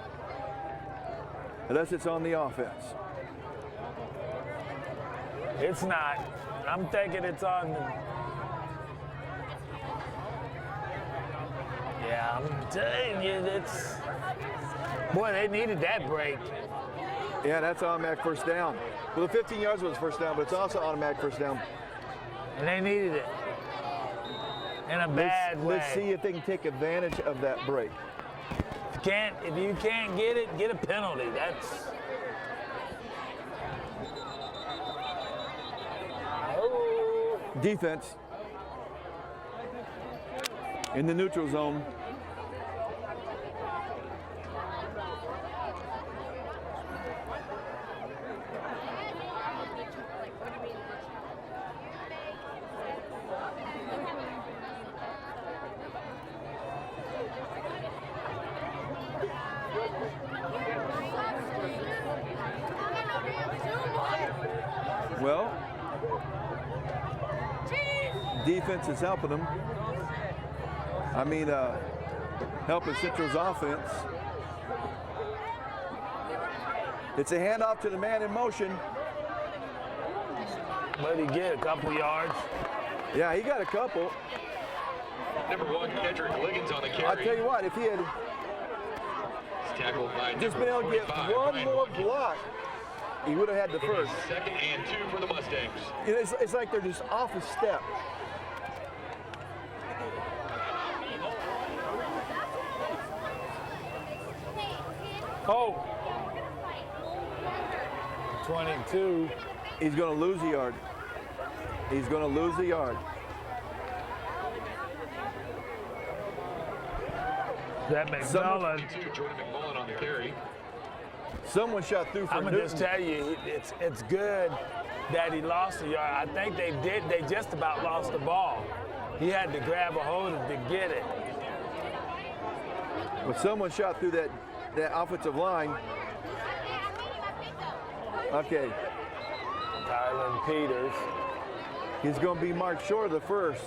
Unless it's on the offense. It's not. I'm thinking it's on the... Yeah, I'm telling you, it's... Boy, they needed that break. Yeah, that's automatic first down. Well, the 15 yards was first down, but it's also automatic first down. And they needed it. In a bad way. Let's see if they can take advantage of that break. If you can't get it, get a penalty. That's... Oh. Defense in the neutral zone. Well, defense is helping them. I mean, helping Central's offense. It's a handoff to the man in motion. What did he get? A couple yards? Yeah, he got a couple. Number 1, Kendrick Liggins on the carry. I'll tell you what, if he had Tackled by just been able to get 45, one Ryan more Watkins. block, he would have had the It is first. 2nd and 2 for the Mustangs. It's like they're just off a step. Oh. 22. He's going to lose a yard. He's going to lose a yard. That McMullen. Jordan McMullen on the carry. Someone shot through for I'm Newton. gonna just tell you, it's good that he lost a yard. I think they just about lost the ball. He had to grab a hold of it to get it. But someone shot through that offensive line. Okay. Tylen Peters. He's going to be marked short of the first.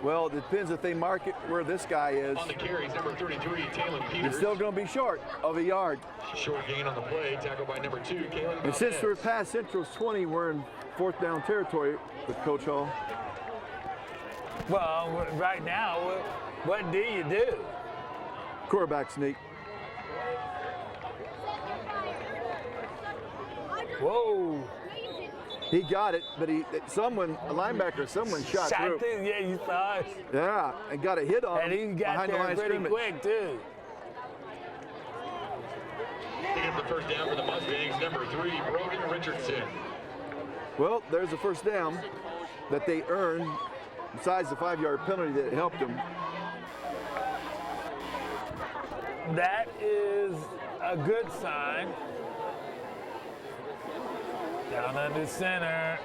Well, it depends if they mark it where this guy is. On the carries, number 33, Talon Peters. He's still going to be short of a yard. Short gain on the play, tackled by number 2, Kalen. And since we're past Central's 20, we're in fourth down territory with Coach Hall. Well, right now, what do you do? Quarterback sneak. Whoa. He got it, but a linebacker, someone shot through. Yeah, you saw it. Yeah, and got a hit on And him he got behind the line there of pretty scrimmage. quick, too. Picking up the first down for the Mustangs, number 3, Brogan Richardson. Well, there's a first down that they earned, besides the 5-yard penalty that helped them. That is a good sign. Down under center.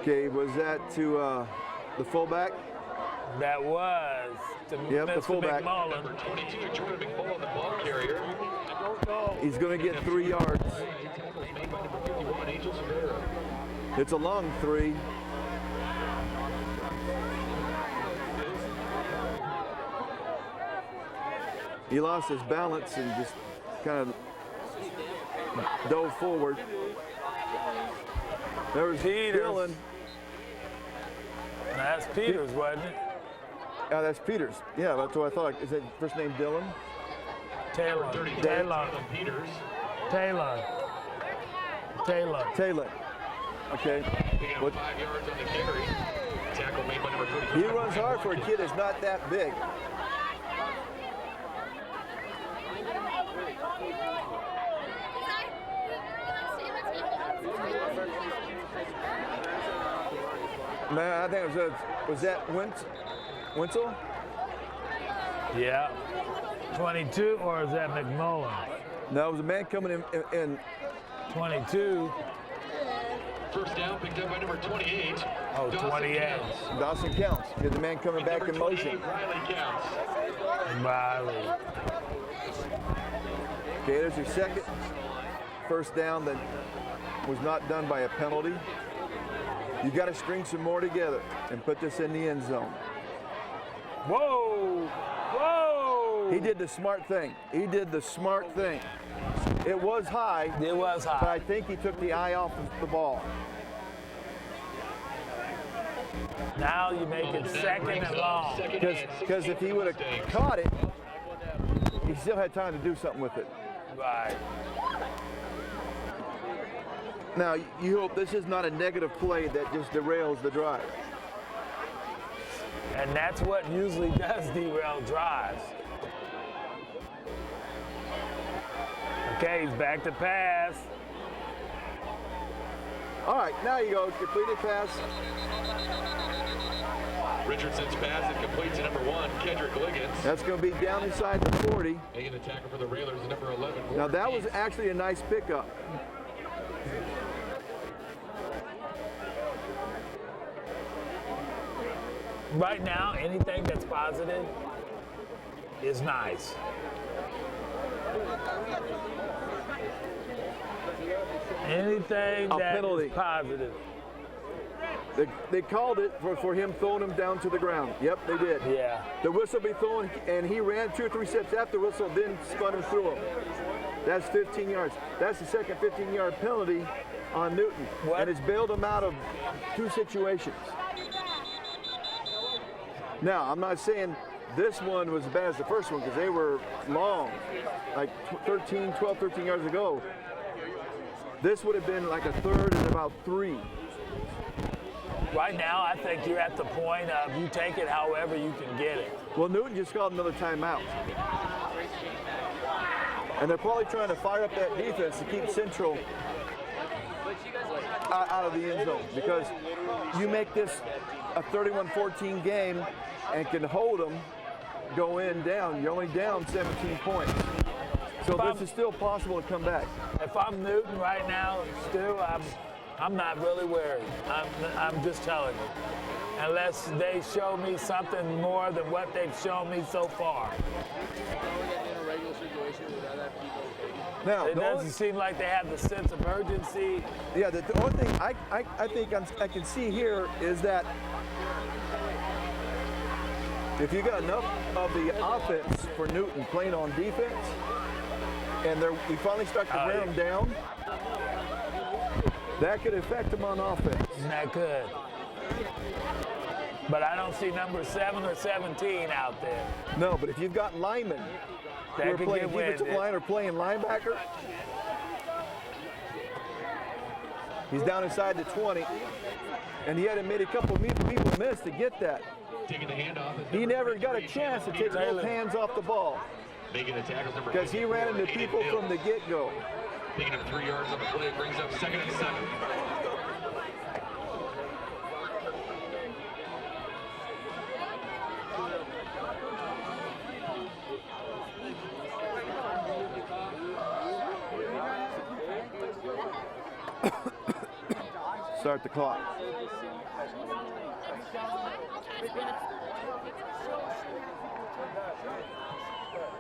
Okay, was that to the fullback? That was to Yep, Mr. the fullback. McMullen. Number 22, Jordan McMullen, the ball carrier. He's going to get 3 yards. Tackles made by number 51, Angel Severa. It's a long 3. He lost his balance and just kind of dove forward. There was Peters. Dylan. That's Peters, wasn't it? Oh, that's Peters. Yeah, that's what I thought. Is that first name Dylan? Taylor. Talon Peters. Taylor. Taylor. Okay. Picking up What? 5 yards on the carry. Tackle made by number 33. He runs hard for a kid that's not that big. Man, I think it was that Winsel? Yeah. 22, or is that McMullen? No, it was a man coming in 22. First down picked up by number 28. Oh, Dawson 28. Counts. Dawson Counts. He had the man coming back Number in motion. 28, Riley Counts. Riley. Okay, there's your second first down that was not done by a penalty. You got to string some more together and put this in the end zone. Whoa! Whoa! He did the smart thing. He did the smart thing. It was high, It was but high. I think he took the eye off of the ball. Now you make it second and long. Because if he would have caught it, he still had time to do something with it. Right. Now, you hope this is not a negative play that just derails the drive. And that's what usually does derail drives. Okay, he's back to pass. All right, now you go. Completed pass. Richardson's pass that completes to number 1, Kendrick Liggins. That's going to be down inside the 40. Making the tackle for the Railers, number 11. Now, that was actually a nice pickup. Right now, anything that's positive is nice. Anything A that penalty. is positive. They called it for him throwing him down to the ground. Yep, they did. Yeah. The whistle be thrown, and he ran 2 or 3 steps after the whistle, then spun him through him. That's 15 yards. That's the second 15-yard penalty on Newton. What? And it's bailed him out of 2 situations. Now, I'm not saying this one was as bad as the first one because they were long, like 12, 13 yards ago. This would have been like a third and about 3. Right now, I think you're at the point of you take it however you can get it. Well, Newton just called another timeout. And they're probably trying to fire up that defense to keep Central out of the end zone, because you make this a 31-14 game and can hold them, go in down. You're only down 17 points. So this is still possible to come back. If I'm Newton right now, Stu, I'm not really worried. I'm just telling you. Unless they show me something more than what they've shown me so far. Now, it doesn't seem like they have the sense of urgency. Yeah, the only thing I think I can see here is that if you got enough of the offense for Newton playing on defense, and we finally start to wear them down, that could affect them on offense. That could. But I don't see number 7 or 17 out there. No, but if you've got linemen who are playing defensive line or playing linebacker, he's down inside the 20, and he had to made a couple of people miss to get that. Taking the handoff. He never got a chance to take both hands off the ball because he ran into people from the get-go. Picking up 3 yards on the play, brings up 2nd and 7. Start the clock.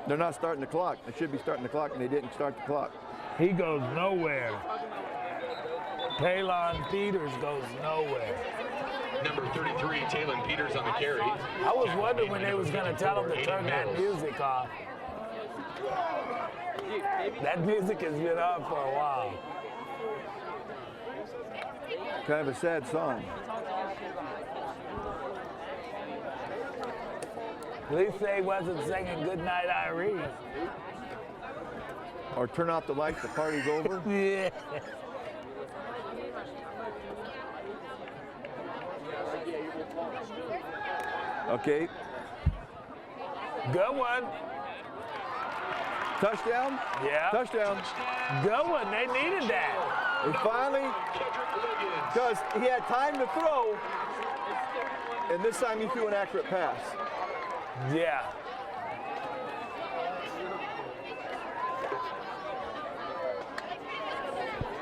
They're not starting the clock. They should be starting the clock, and they didn't start the clock. He goes nowhere. Talon Peters goes nowhere. Number 33, Talon Peters on the carry. I was wondering when they was going to tell him to turn that music off. That music has been on for a while. Kind of a sad song. At least they wasn't singing Goodnight Irene. Or turn off the lights, the party's over. Yeah. Okay. Good one. Touchdown? Yeah. Touchdown. Good one. They needed that. He finally, because he had time to throw, and this time he threw an accurate pass. Yeah.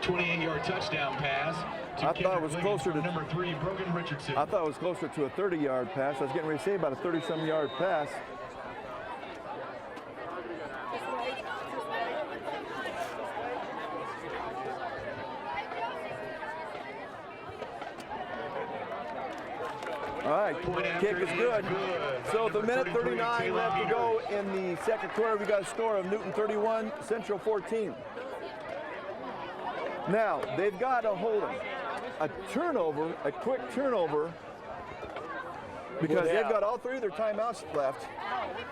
.28-yard touchdown pass. I thought it was closer to number 3, Brogan Richardson. I thought it was closer to a 30-yard pass. I was getting ready to say about a 30-some-yard pass. All right, kick is good. So with a minute 39 left to go in the second quarter, we got a score of Newton 31, Central 14. Now, they've got to hold them. A turnover, a quick turnover, because they've got all 3 of their timeouts left.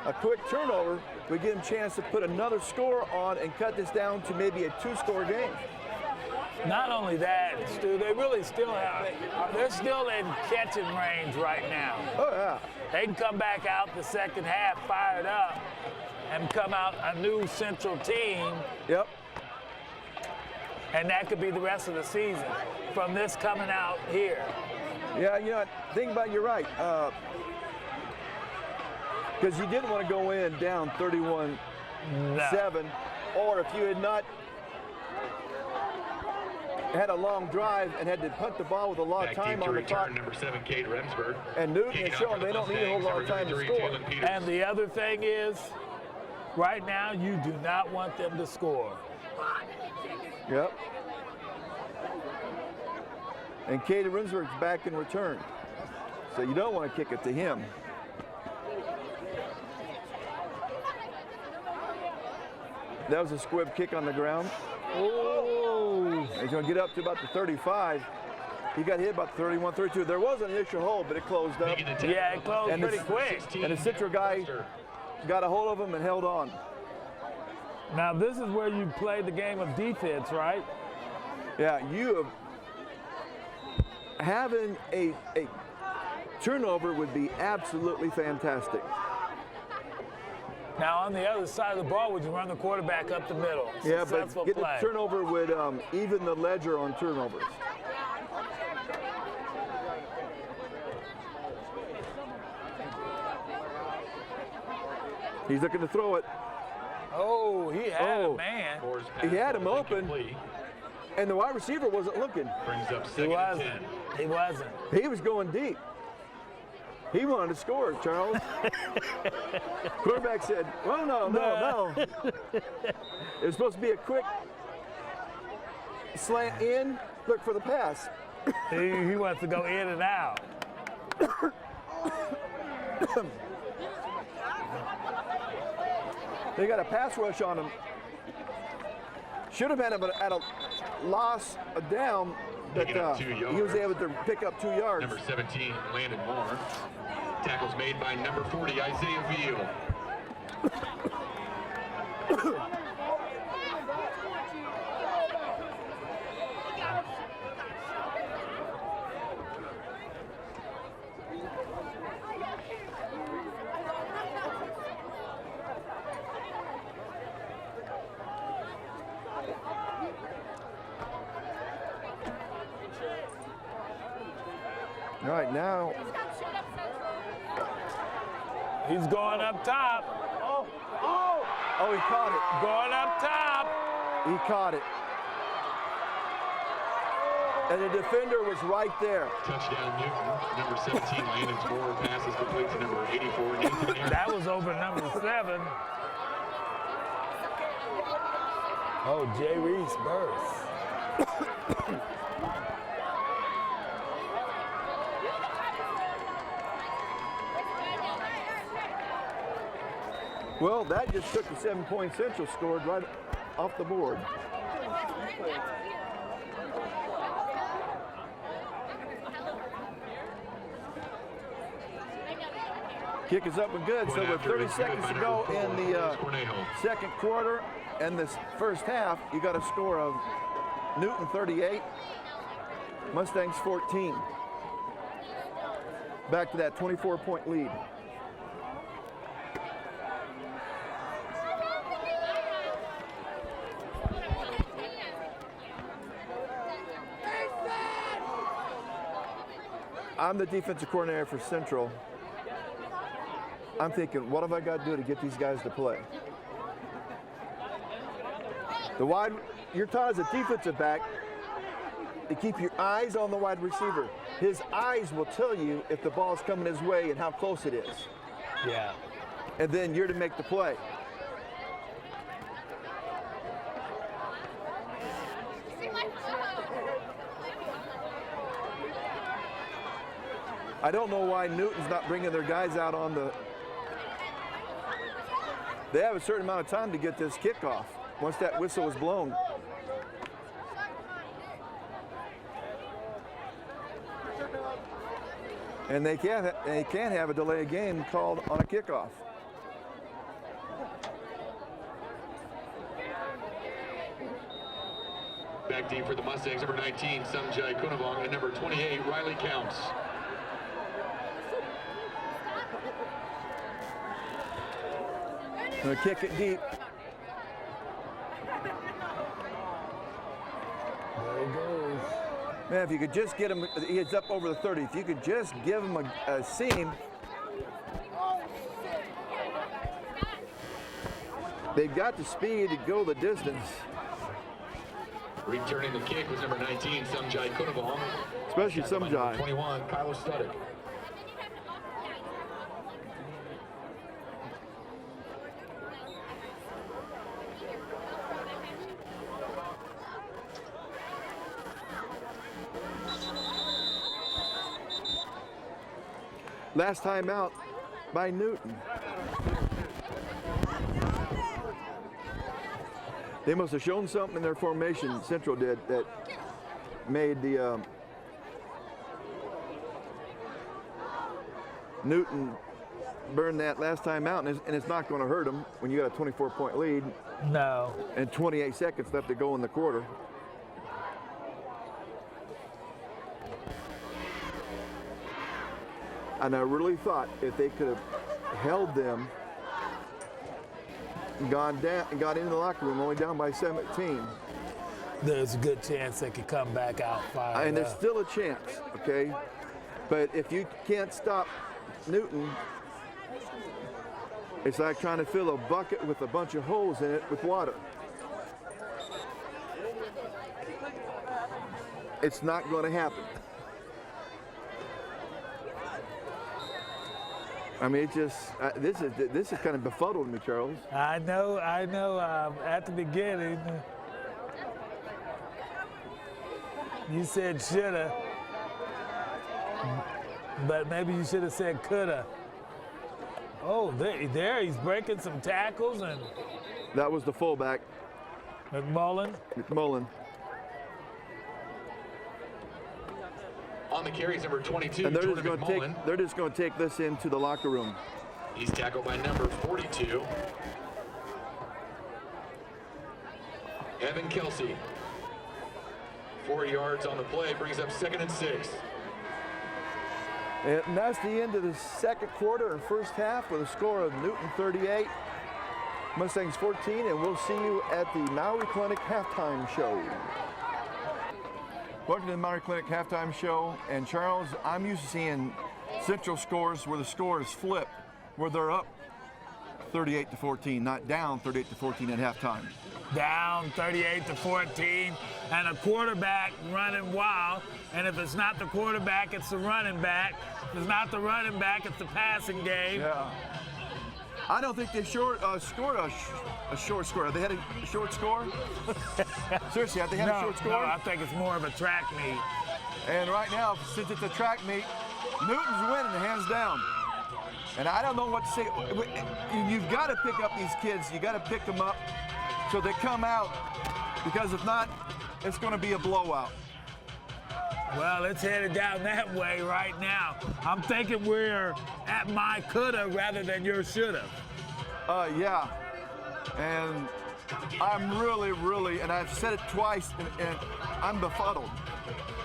A quick turnover would give them a chance to put another score on and cut this down to maybe a 2-score game. Not only that, Stu, they really still have, they're still in catching range right now. Oh, yeah. They can come back out the second half fired up and come out a new Central team. Yep. And that could be the rest of the season from this coming out here. Yeah, you know, think about it, you're right. Because you didn't want to go in down 31-7, or if you had not had a long drive and had to punt the ball with a lot of time on the clock. Number 7, Cade Remsburg. And Newton has shown they don't need a whole lot of time to score. And the other thing is, right now, you do not want them to score. Yep. And Cade Remsburg's back in return. So you don't want to kick it to him. That was a squib kick on the ground. Oh! He's going to get up to about the 35. He got hit about 31, 32. There was an initial hold, but it closed up. Yeah, it closed pretty quick. And the Central guy got a hold of him and held on. Now, this is where you play the game of defense, right? Yeah, having a turnover would be absolutely fantastic. Now on the other side of the ball, would you run the quarterback up the middle? Yeah, but Successful get play. the turnover would even the ledger on turnovers. He's looking to throw it. Oh, he had a man. He had him open, and the wide receiver wasn't looking. Brings up He second and wasn't. 10. He wasn't. He was going deep. He wanted to score, Charles. Quarterback said, well, no. It was supposed to be a quick slant in, look for the pass. He wants to go in and out. They got a pass rush on him. Should have had him at a loss, a down, but Picking up 2 he yards. was able to pick up 2 yards. Number 17, Landon Moore. Tackles made by number 40, Isaiah Veal. All right, now He's going up top. oh, he caught it. Going up top. He caught it. And the defender was right there. Touchdown Newton. Number 17, Landon Moore. Passes complete to number 84, Nathan Aaron. That was over number 7. Oh, Jay Reese burst. Well, that just took the 7-point Central scored right off the board. Kick is up and good. So with 30 seconds to go in the second quarter and this first half, you got a score of Newton 38, Mustangs 14. Back to that 24-point lead. I'm the defensive coordinator for Central. I'm thinking, what have I got to do to get these guys to play? You're taught as a defensive back to keep your eyes on the wide receiver. His eyes will tell you if the ball's coming his way and how close it is. Yeah. And then you're to make the play. I don't know why Newton's not bringing their guys out on the... They have a certain amount of time to get this kickoff once that whistle is blown. And they can't have a delay of game called on a kickoff. Back deep for the Mustangs, number 19, Samjai Kunavong, and number 28, Riley Counts. Gonna kick it deep. There he goes. Man, if you could just get him, he's up over the 30. If you could just give him a seam. They've got the speed to go the distance. Returning the kick was number 19, Samjai Kunavong. Especially Samjai. 21, Kylo Studdick. Last time out by Newton. They must have shown something in their formation, Central did, that made the Newton burn that last time out, and it's not going to hurt them when you got a 24-point lead No. and 28 seconds left to go in the quarter. And I really thought if they could have held them got into the locker room only down by 17. There's a good chance they could come back out fired And there's up. still a chance, okay? But if you can't stop Newton, it's like trying to fill a bucket with a bunch of holes in it with water. It's not going to happen. I mean, it just this is kind of befuddled me, Charles. I know. At the beginning, you said shoulda, but maybe you should have said coulda. Oh, there he's breaking some tackles, and That was the fullback, McMullen. On the carries, number 22, And Jordan McMullen. they're just going to take this into the locker room. He's tackled by number 42, Evan Kelsey. 4 yards on the play, brings up 2nd and 6. And that's the end of the second quarter and first half with a score of Newton 38, Mustangs 14, and we'll see you at the Maori Clinic halftime show. Welcome to the Maori Clinic halftime show. And Charles, I'm used to seeing Central scores where the score is flipped, where they're up 38-14, not down 38-14 at halftime. Down 38-14, and a quarterback running wild. And if it's not the quarterback, it's the running back. If it's not the running back, it's the passing game. Yeah. I don't think they scored a short score. Have they had a short score? Seriously, have they had a short score? No, I think it's more of a track meet. And right now, since it's a track meet, Newton's winning hands down. And I don't know what to say. You've got to pick up these kids. You got to pick them up so they come out, because if not, it's going to be a blowout. Well, it's headed down that way right now. I'm thinking we're at my coulda rather than your shoulda. Yeah. And I'm really, and I've said it twice, and I'm befuddled,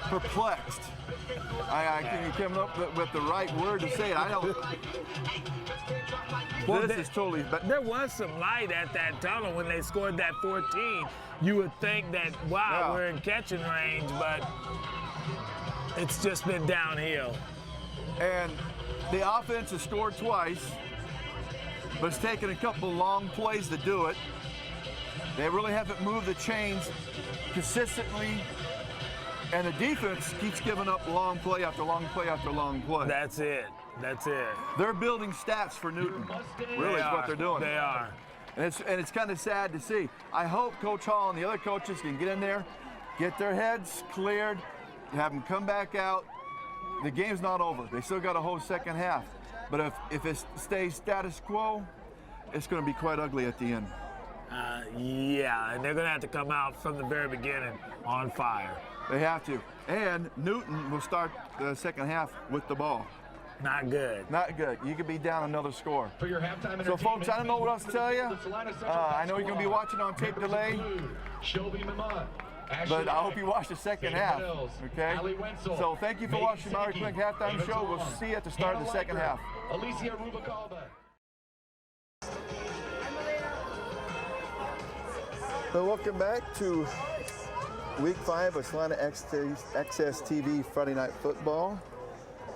perplexed. I can't come up with the right word to say it. I don't. Well, This is totally. But there was some light at that tunnel when they scored that 14. You would think that, wow, Yeah. we're in catching range, but it's just been downhill. And the offense has scored twice, but it's taken a couple long plays to do it. They really haven't moved the chains consistently, and the defense keeps giving up long play after long play after long play. That's it. They're building stats for Newton. Really is what they're doing. They are. And it's kind of sad to see. I hope Coach Hall and the other coaches can get in there, get their heads cleared, have them come back out. The game's not over. They still got a whole second half. But if it stays status quo, it's going to be quite ugly at the end. Yeah, and they're going to have to come out from the very beginning on fire. They have to. And Newton will start the second half with the ball. Not good. Not good. You could be down another score. For your halftime So, folks, I don't know what else to tell you. I know you're going to be watching on tape delay, but I hope you watch the second half, okay? So thank you for watching the Maori Clinic halftime show. We'll see you at the start of the second half. Alicia Rubalcaba. So welcome back to Week 5 of Salina Access TV Friday Night Football.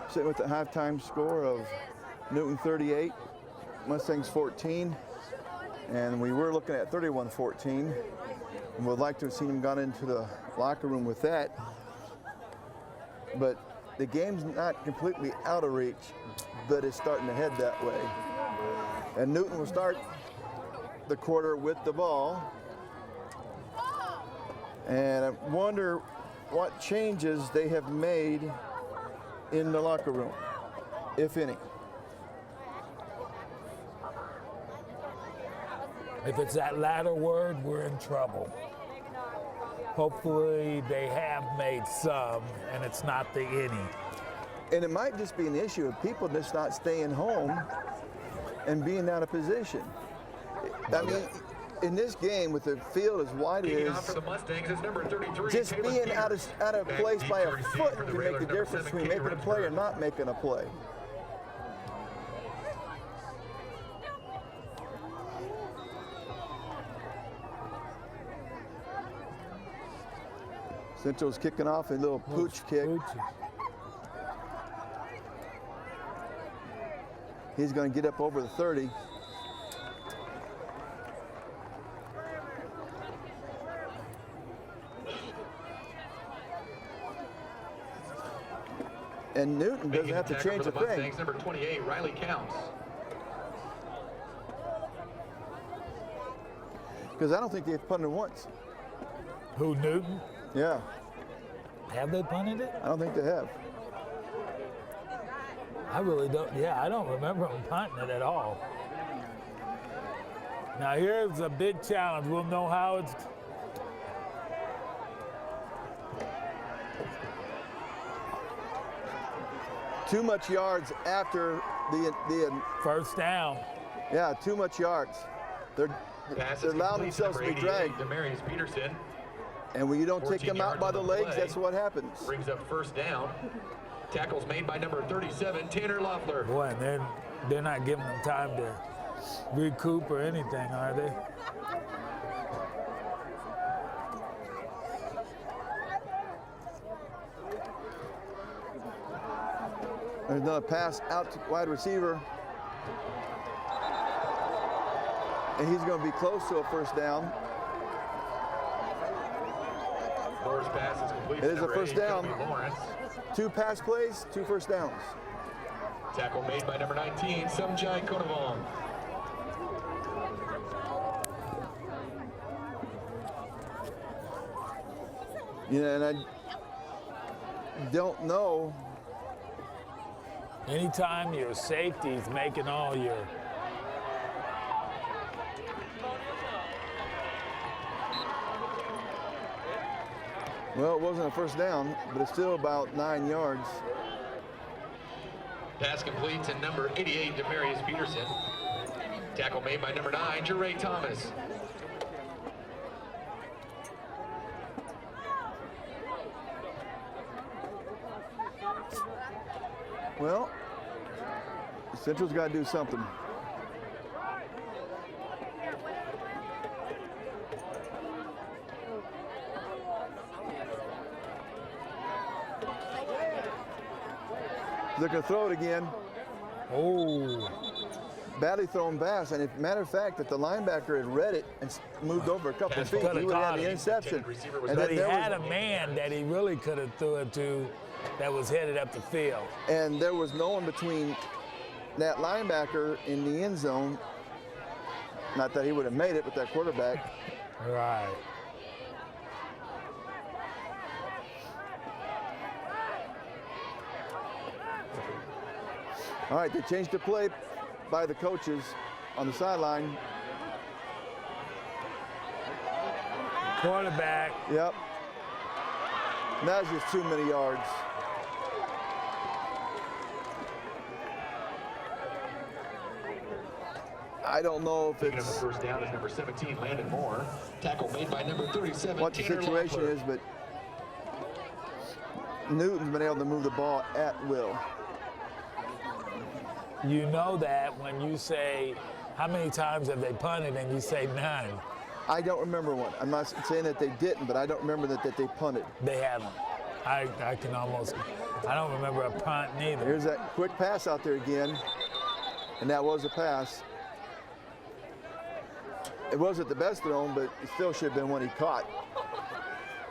Sitting with the halftime score of Newton 38, Mustangs 14, and we were looking at 31-14. And would like to have seen him gone into the locker room with that, but the game's not completely out of reach, but it's starting to head that way. And Newton will start the quarter with the ball. And I wonder what changes they have made in the locker room, if any. If it's that latter word, we're in trouble. Hopefully they have made some, and it's not the any. And it might just be an issue of people just not staying home and being out of position. I mean, in this game, with the field as wide as just being out of place by a foot can make the difference between making a play or not making a play. Central's kicking off a little pooch kick. He's going to get up over the 30. And Newton doesn't have to change a thing. Number 28, Riley Counts. Because I don't think they've punted once. Who, Newton? Yeah, Have they punted it? I don't think they have. I really don't. Yeah, I don't remember them punting it at all. Now here's a big challenge. We'll know how it's. Too much yards after the First down. yeah, too much yards. They're allowing themselves to be dragged. Demarius Peterson. And when you don't take 14 them out by yards the on legs, play. that's what happens. Brings up first down. Tackles made by number 37, Tanner Loeffler. Boy, and they're not giving them time to recoup or anything, are they? There's another pass out to wide receiver. And he's going to be close to a first down. Moore's pass is complete. It is a Number first 8, down. Kobe Lawrence. 2 pass plays, 2 first downs. Tackle made by number 19, Sumjai Konavong. You know, and I don't know. Anytime your safety's making all your. Well, it wasn't a first down, but it's still about 9 yards. Pass complete to number 88, Demarius Peterson. Tackle made by number 9, Jeray Thomas. Well, Central's got to do something. They're going to throw it again. Oh. Badly thrown pass, and matter of fact, if the linebacker had read it and moved over a couple of feet, could've he would have caught had the it. interception. Was And But then he there had was, a man that he really could have threw it to that was headed up the field. and there was no one between that linebacker in the end zone. Not that he would have made it with that quarterback. Right. All right, they changed the play by the coaches on the sideline. Quarterback. Yep. And that's just too many yards. I don't know if Taking up the it's first down is number 17, Landon Moore. Tackle made by number 37, what the Tanner situation Loeffler. is, but Newton's been able to move the ball at will. You know that when you say, how many times have they punted, and you say none. I don't remember one. I'm not saying that they didn't, but I don't remember that they punted. They haven't. I don't remember a punt neither. Here's that quick pass out there again, and that was a pass. It wasn't the best thrown, but it still should have been one he caught.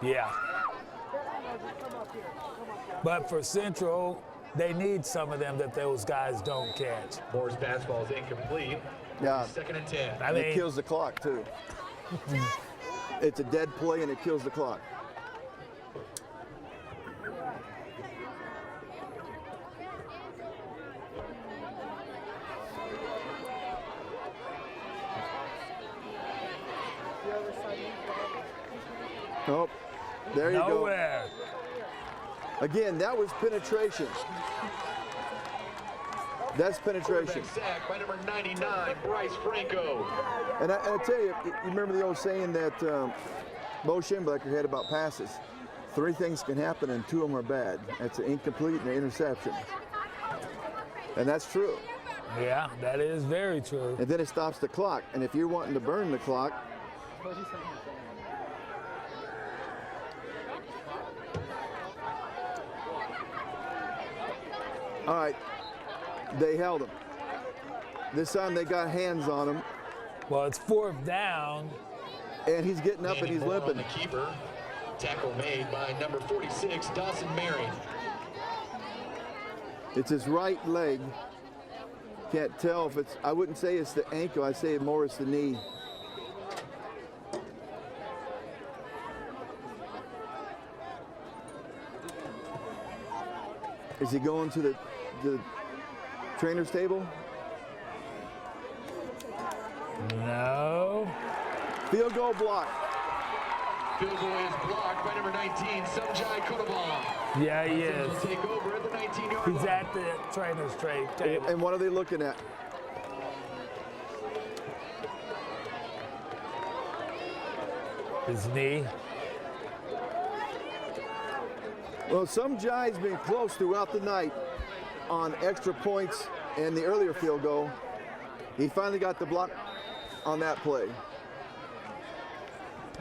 Yeah. But for Central, they need some of them that those guys don't catch. Moore's pass ball is incomplete. Yeah. 2nd and 10. I And mean, it kills the clock, too. It's a dead play, and it kills the clock. Oh, there you nowhere. go. Again, that was penetration. That's penetration. Quarterback sack by number 99, Bryce Franco. And I tell you, you remember the old saying that Bo Schembechler had about passes? 3 things can happen and 2 of them are bad. That's an incomplete and an interception. And that's true. Yeah, that is very true. And then it stops the clock. And if you're wanting to burn the clock, All right, they held him. This time they got hands on him. Well, it's 4th down. And he's getting up and he's limping. On the keeper. Tackle made by number 46, Dawson Marion. It's his right leg. Can't tell if it's, I wouldn't say it's the ankle, I'd say more it's the knee. Is he going to the trainer's table? No. Field goal block. Field goal is blocked by number 19, Sumjai Kodabal. Yeah, he is. He'll take over at the 19-yard line. He's at the trainer's table. And what are they looking at? His knee. Well, Sumjai's been close throughout the night on extra points and the earlier field goal. He finally got the block on that play.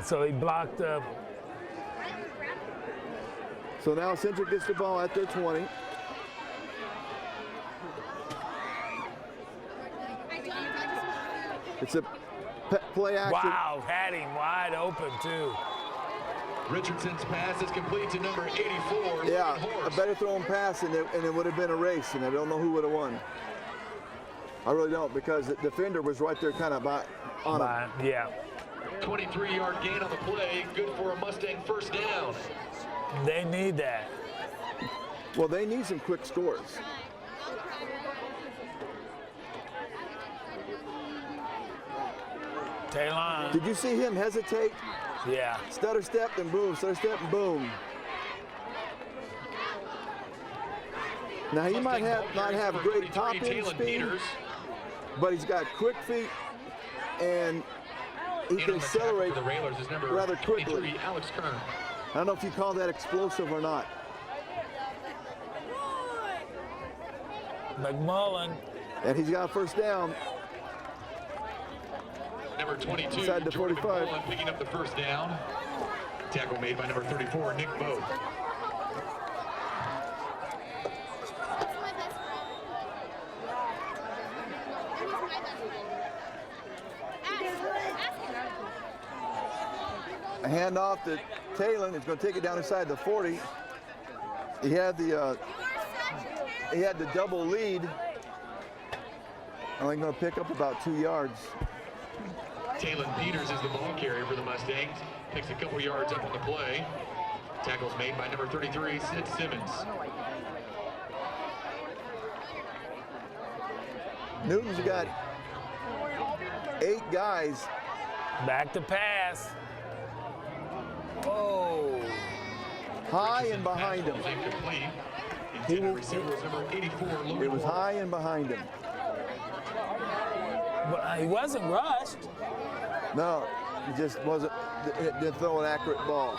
So he blocked up. So now Central gets the ball at their 20. It's a play action. Wow, had him wide open too. Richardson's pass is complete to number 84. Yeah, a better thrown pass and it would have been a race, and I don't know who would have won. I really don't, because the defender was right there kind of on him. Yeah. 23-yard gain on the play, good for a Mustang first down. They need that. Well, they need some quick scores. Talon. Did you see him hesitate? Yeah. Stutter step and boom, stutter step and boom. Now he might not have great top end speed, but he's got quick feet and he can accelerate rather quickly. Alex Kern. I don't know if you call that explosive or not. McMullen. And he's got a first down. Number 22, inside the Jordan 45. McMullen picking up the first down. Tackle made by number 34, Nick Boat. A handoff to Talon. He's going to take it down inside the 40. He had the double lead. Only going to pick up about 2 yards. Talon Peters is the ball carrier for the Mustangs. Picks a couple yards up on the play. Tackles made by number 33, Sid Simmons. Newton's got 8 guys. Back to pass. Oh. High and behind him. He was number 84, Logan It was Moore. high and behind him. But he wasn't rushed. No, he just wasn't, didn't throw an accurate ball.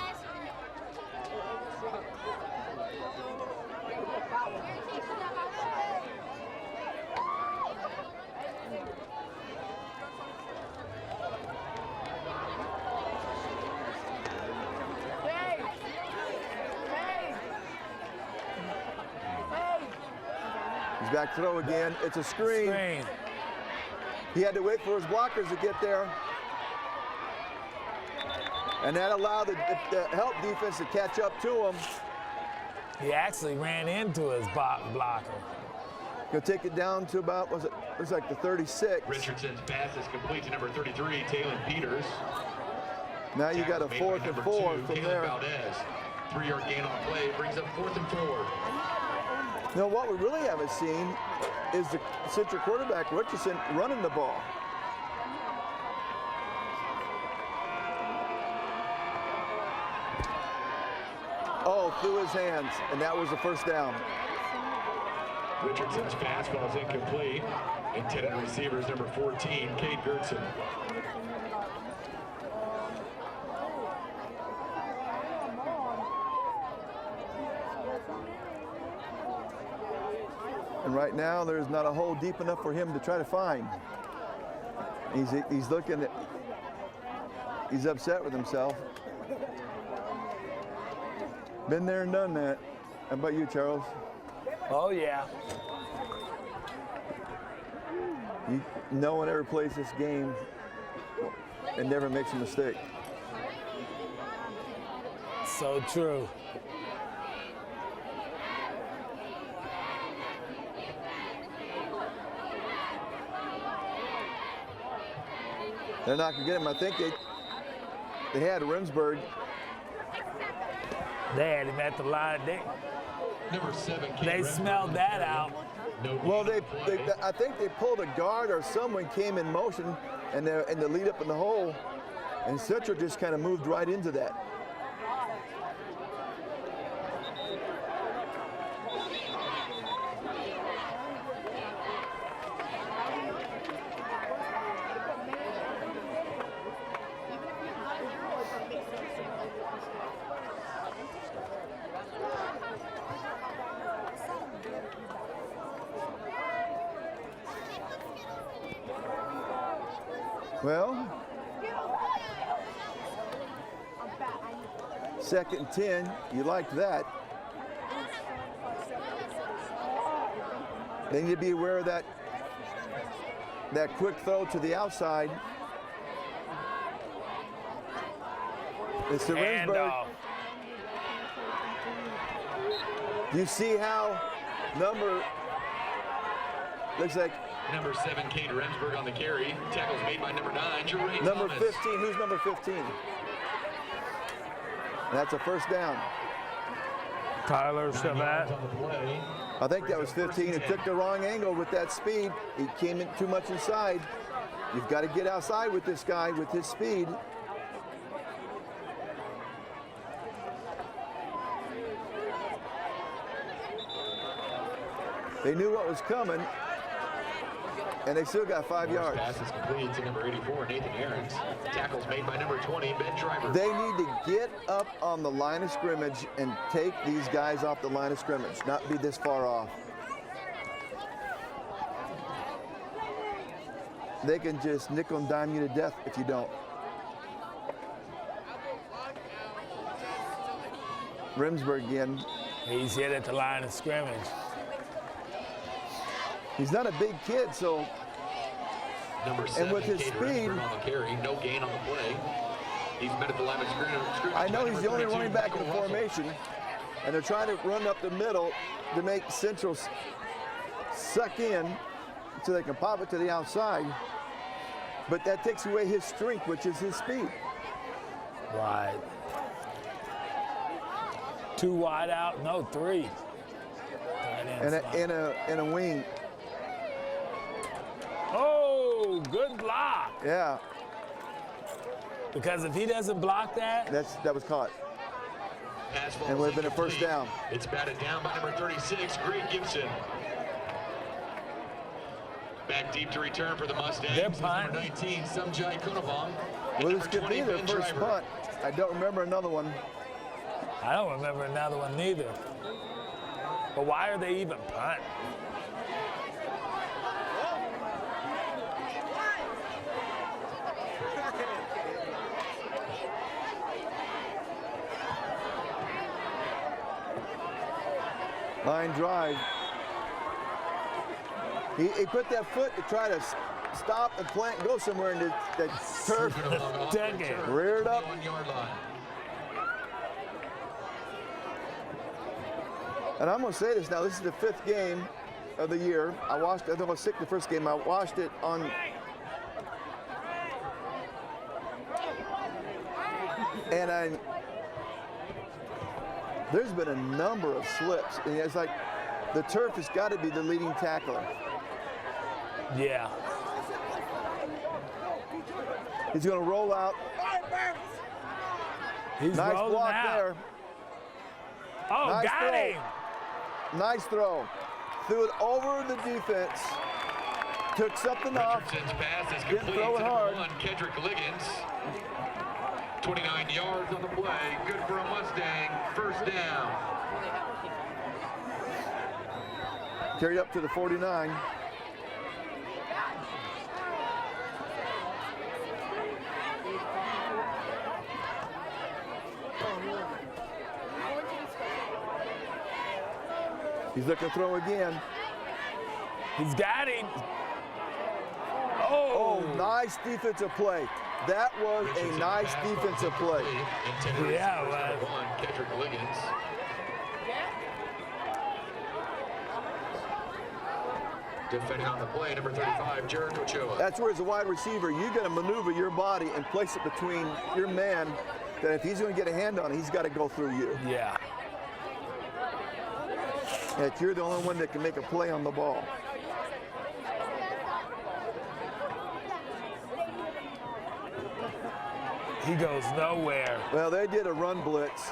He's back to throw again. It's a screen. He had to wait for his blockers to get there. And that allowed the help defense to catch up to him. He actually ran into his blocker. Gonna take it down to about, looks like the 36. Richardson's pass is complete to number 33, Talon Peters. Now you got a Tackles made 4th by and number 4 2, from Caleb there. Valdez. 3-yard gain on the play brings up 4th and 4. Now what we really haven't seen is the Central quarterback, Richardson, running the ball. Oh, through his hands, and that was the first down. Richardson's fastball is incomplete. Intended receiver is number 14, Cade Gertson. And right now, there's not a hole deep enough for him to try to find. He's looking at, he's upset with himself. Been there and done that. How about you, Charles? Oh, yeah. No one ever plays this game and never makes a mistake. So true. They're not going to get him. I think they had Remsburg. They had him at the line. Number 7, They smelled that out. Well, I think they pulled a guard or someone came in motion and the lead up in the hole, and Central just kind of moved right into that. Well, 2nd and 10, you liked that. They need to be aware of that quick throw to the outside. It's the Remsburg. Do you see how looks like Number 7, Kate Remsburg on the carry. Tackles made by number 9, Jermaine number Thomas. 15, who's number 15? That's a first down. Tyler 9 yards Shavat. on the play. I think that was 15. He took the wrong angle with that speed. He came in too much inside. You've got to get outside with this guy with his speed. They knew what was coming, and they still got 5 yards. Pass is complete to number 84, Nathan Aarons. Tackles made by number 20, Ben Driver. They need to get up on the line of scrimmage and take these guys off the line of scrimmage, not be this far off. They can just nickel and dime you to death if you don't. Remsburg again. He's hit at the line of scrimmage. He's not a big kid, so Number 7, and with his Kate speed, Remsburg on the carry, no gain on the play. He's met at the line of scrimmage. I know he's the only running back in the Michael Russell. formation, and they're trying to run up the middle to make Central suck in so they can pop it to the outside. But that takes away his strength, which is his speed. Right. 2 wide out, no 3. And a wing. Oh, good block. Yeah, Because if he doesn't block that, that was caught. Pass ball And would have is been a first incomplete. down. It's batted down by number 36, Greg Gibson. Back deep to return for the Mustangs. They're is number punting. 19, Sumjai Kunavong. And Well, number this could 20, be their Ben first Driver. punt. I don't remember another one. I don't remember another one neither. But why are they even punting? Line drive. He put that foot to try to stop and plant, go somewhere, and that turf Kunavong off Dang the it. turf, reared up. 1-yard line. And I'm going to say this now. This is the 5th game of the year. I watched. I was sick the first game. I watched it on. And there's been a number of slips. And it's like the turf has got to be the leading tackler. Yeah. He's going to roll out. He's Nice rolling block out. there. Oh, Nice got throw. him. Nice throw. Threw it over the defense. Took something off. Richardson's pass is Didn't complete throw to it number hard. 1, Kedrick Liggins. 29 yards on the play. Good for a Mustang. First down. Carried up to the 49. He's looking to throw again. He's got him. Oh, nice defensive play. That was a nice defensive play. Yeah, it was. Kendrick Liggins. Defending on the play, number 35, Jared Ochoa. That's where as a wide receiver, you got to maneuver your body and place it between your man that if he's going to get a hand on it, he's got to go through you. Yeah. That you're the only one that can make a play on the ball. He goes nowhere. Well, they did a run blitz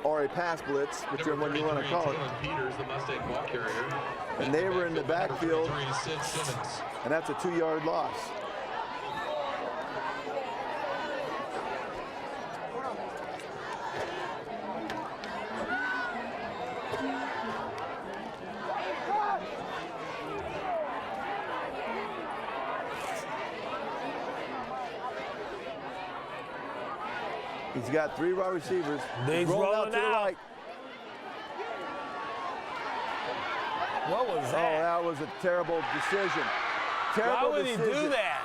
or a pass blitz, whichever one you want to call it. Peters, the Mustang ball carrier. And they were in the backfield, Simmons. and that's a 2-yard loss. He's got 3 wide receivers. He's rolling to the out. right. What was Oh, that? that was a terrible decision. Terrible Why would he do that?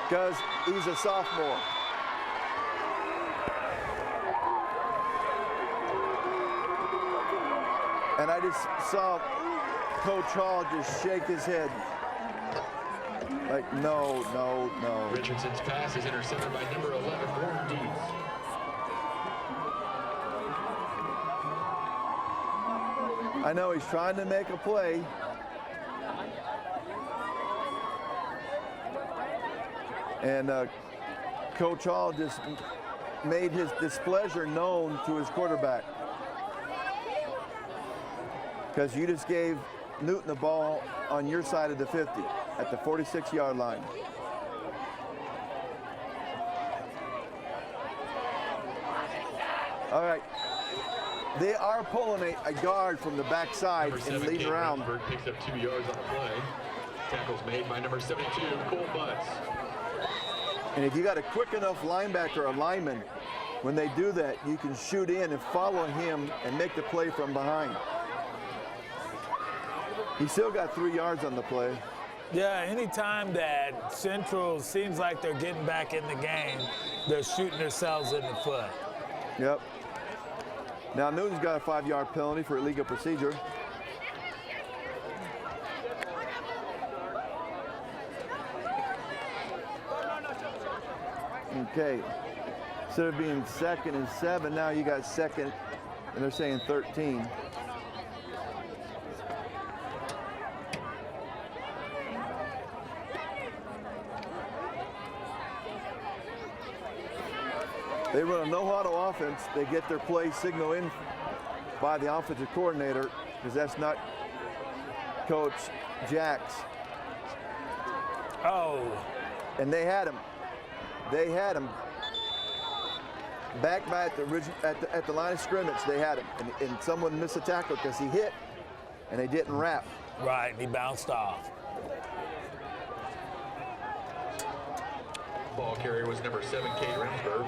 Because he's a sophomore. And I just saw Coach Hall just shake his head. Like, no, no, no. Richardson's pass is intercepted by number 11, Warren Deeds. I know he's trying to make a play. And Coach Hall just made his displeasure known to his quarterback. Because you just gave Newton the ball on your side of the 50 at the 46-yard line. All right. They are pulling a guard from the backside Number and 7, lead Kate around. Rensburg picks up 2 yards on the play. Tackles made by number 72, Cole Butts. And if you got a quick enough linebacker or lineman, when they do that, you can shoot in and follow him and make the play from behind. He still got 3 yards on the play. Yeah, anytime that Central seems like they're getting back in the game, they're shooting themselves in the foot. Yep. Now Newton's got a 5-yard penalty for illegal procedure. Okay. Instead of being 2nd and 7, now you got 2nd, and they're saying 13. They run a no-huddle offense. They get their play signal in by the offensive coordinator, because that's not Coach Jacks. Oh. And they had him. They had him. Back by at the line of scrimmage, they had him. And someone missed a tackle because he hit, and they didn't wrap. Right, he bounced off. Ball carrier was number 7, Kate Rensburg.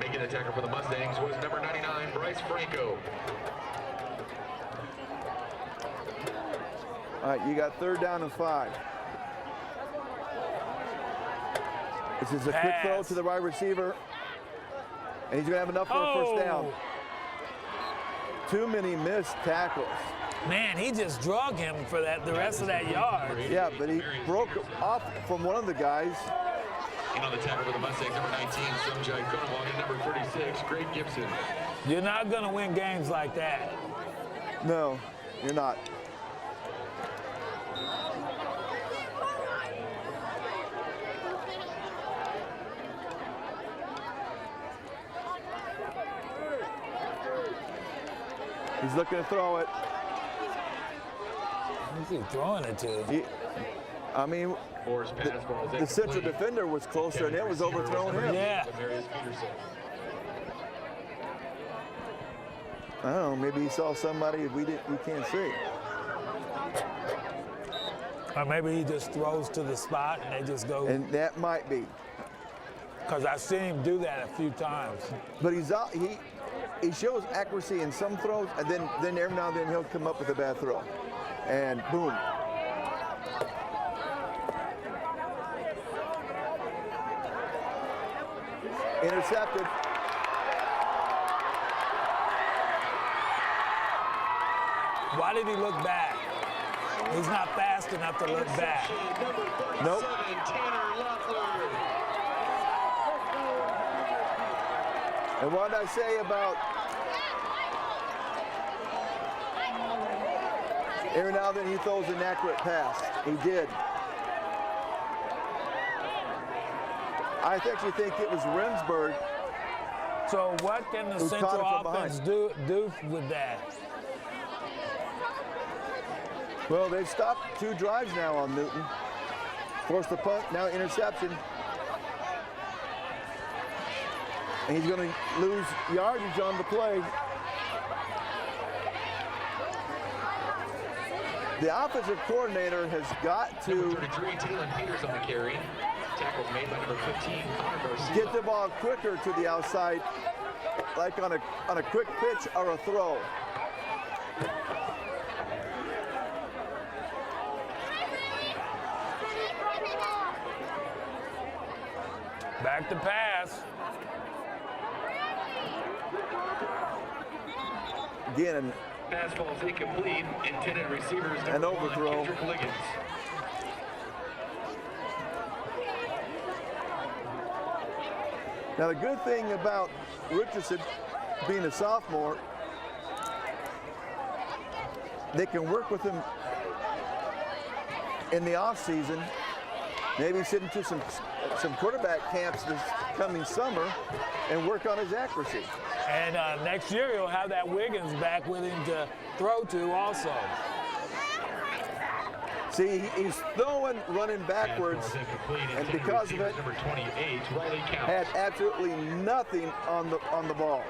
Making the tackle for the Mustangs was number 99, Bryce Franco. All right, you got 3rd down and 5. This is a quick throw to the wide receiver, and he's going to have enough for a first down. Too many missed tackles. Man, he just drug him for that the rest of that yard. Yeah, but he broke off from one of the guys. And on the tackle for the Mustangs, number 19, Sunjay Kunawang, and number 36, Greg Gibson. You're not going to win games like that. No, you're not. He's looking to throw it. Who's he throwing it to? I mean, the central defender was closer, and it was overthrown him. Yeah. I don't know. Maybe he saw somebody we can't see. Or maybe he just throws to the spot and they just go. And that might be. Because I've seen him do that a few times. But he's out. he shows accuracy in some throws, and then every now and then he'll come up with a bad throw. And boom. Intercepted. Why did he look back? He's not fast enough to look back. Nope. And what did I say about every now and then he throws an accurate pass? He did. I actually think it was Remsburg. So what can the Central offense do with that? Well, they've stopped 2 drives now on Newton. Forced the punt, now interception. And he's going to lose yardage on the play. The offensive coordinator has got to 33, Taylor Peters on the carry. Tackles made by number 15, Connor Garcia. get the ball quicker to the outside, like on a quick pitch or a throw. Back to pass. Again, Pass falls incomplete. Intended receivers An number 1, overthrow. Kendrick Liggins. now the good thing about Richardson being a sophomore, they can work with him in the off season. Maybe sit into some quarterback camps this coming summer and work on his accuracy. And next year he'll have that Wiggins back with him to throw to also. See, he's throwing, running backwards, and because of it, Number 28, Riley had Counts. absolutely nothing on the ball,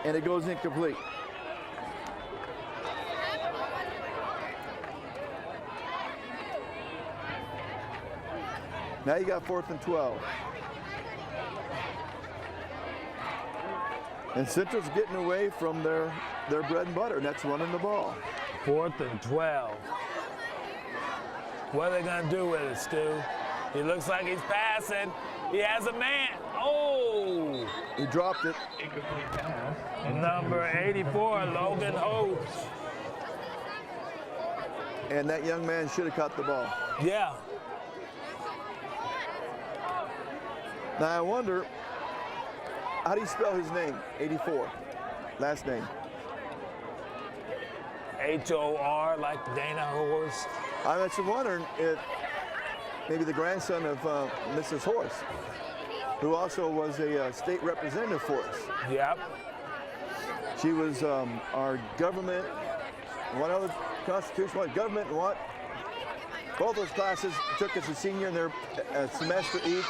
and it goes incomplete. Now you got 4th and 12. And Central's getting away from their bread and butter, and that's running the ball. 4th and 12. What are they going to do with it, Stu? He looks like he's passing. He has a man. Oh! He dropped it. Incomplete pass. Number 84, Logan Holtz. And that young man should have caught the ball. Yeah. Now I wonder, how do you spell his name? 84, last name. H-O-R, like Dana Horse. I'm actually wondering if maybe the grandson of Mrs. Horse, who also was a state representative for us. Yep. She was our government, one other constitution, what, government and what? Both those classes took as a senior in their semester each.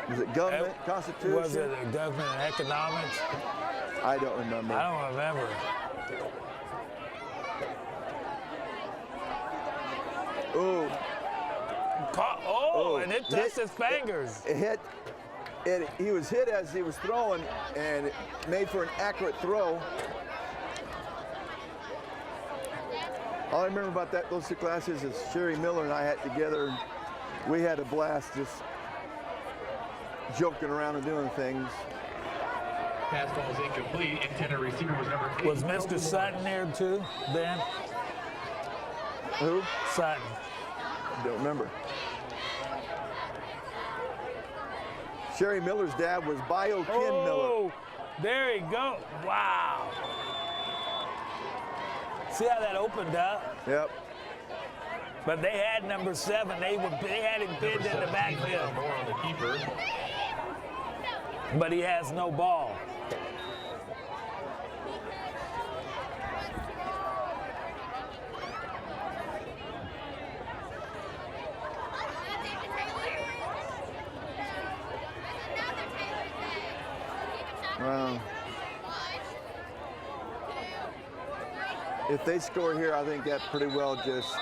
Was it government, constitution? Was it government and economics? I don't remember. I don't remember. Ooh. Oh, and it touched his fingers. It hit. He was hit as he was throwing, and it made for an accurate throw. All I remember about those 2 classes is Sherry Miller and I had together. We had a blast just joking around and doing things. Pass falls incomplete. Intended receiver was number 8. Was Mr. Sutton there too, Ben? Who? Sutton. Don't remember. Sherry Miller's dad was Bio Ken Miller. Oh, there he go. Wow. See how that opened up? Yep. But they had number 7. They had him pinned in the backfield. More on the keeper. But he has no ball. Well, if they score here, I think that pretty well just,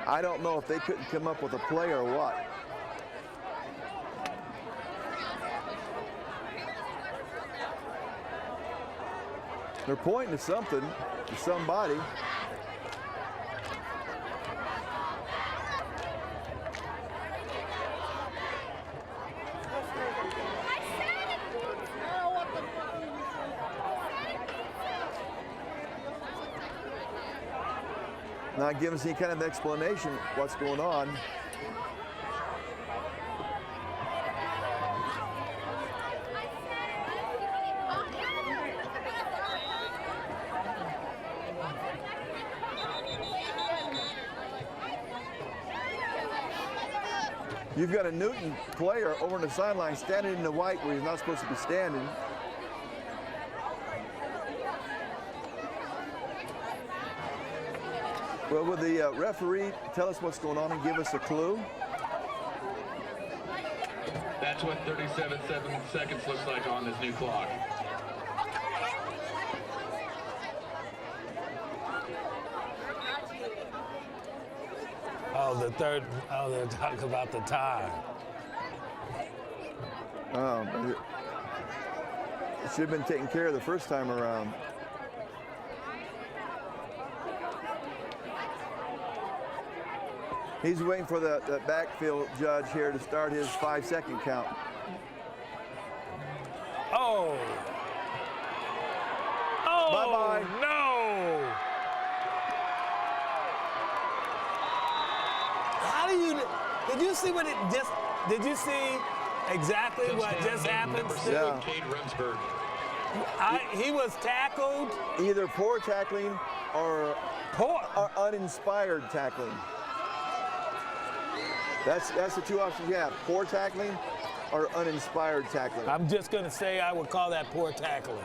I don't know if they couldn't come up with a play or what. They're pointing to something, to somebody. Not giving us any kind of explanation what's going on. You've got a Newton player over on the sideline standing in the white where he's not supposed to be standing. Well, will the referee tell us what's going on and give us a clue? That's what 37 seconds looks like on this new clock. Oh, the third, oh, they're talking about the time. It should have been taken care of the first time around. He's waiting for the backfield judge here to start his 5-second count. Oh! Oh! Bye-bye. No! How do you? Did you see what it just? Did you see exactly what just happened? Yeah. He was tackled. Either poor tackling or uninspired tackling. That's the two options you have: poor tackling or uninspired tackling. I'm just gonna say I would call that poor tackling.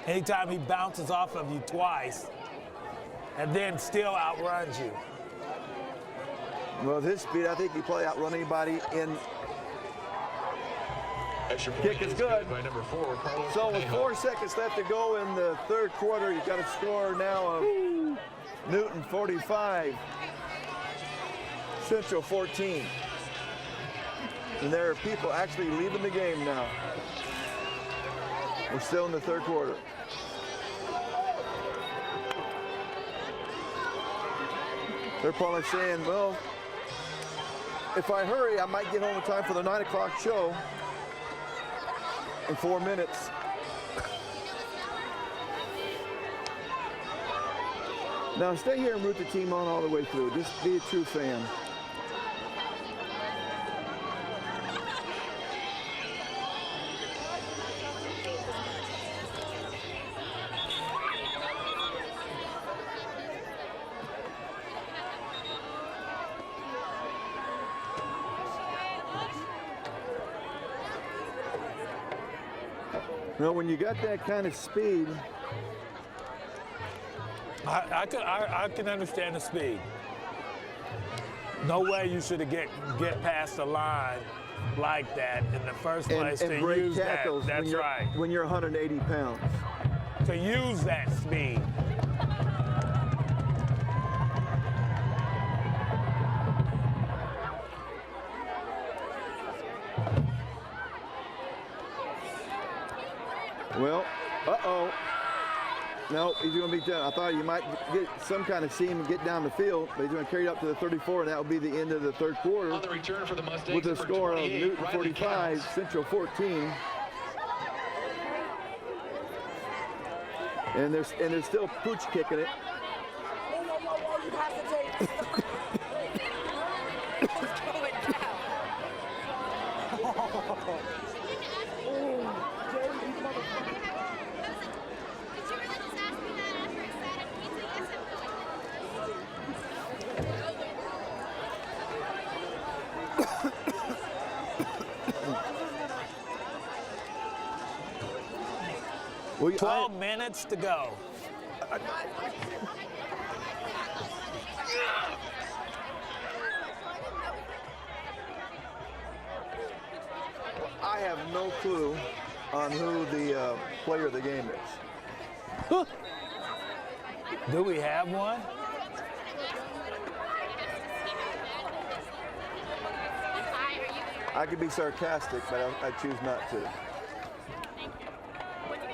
Anytime he bounces off of you twice and then still outruns you. Well, with his speed, I think he probably outrun anybody in. Kick is good. By number 4, Carlos So with Parejo. 4 seconds left to go in the third quarter, you've got a score now of Newton 45, Central 14. And there are people actually leaving the game now. We're still in the third quarter. They're probably saying, well, if I hurry, I might get home in time for the 9 o'clock show in 4 minutes. Now stay here and root the team on all the way through. Just be a true fan. Now, when you got that kind of speed, I can understand the speed. No way you should get past the line like that in the first place and to break use tackles that. That's right. when you're 180 pounds. To use that speed. Well, uh-oh. No, he's going to be done. I thought you might get some kind of seam and get down the field, but he's going to carry it up to the 34, and that will be the end of the third quarter. On the return for the Mustangs, with a number score of 28, Newton Riley 45, Counts. Central 14. And they're still pooch kicking it. Well, 12 minutes to go. I have no clue on who the player of the game is. Do we have one? I could be sarcastic, but I choose not to.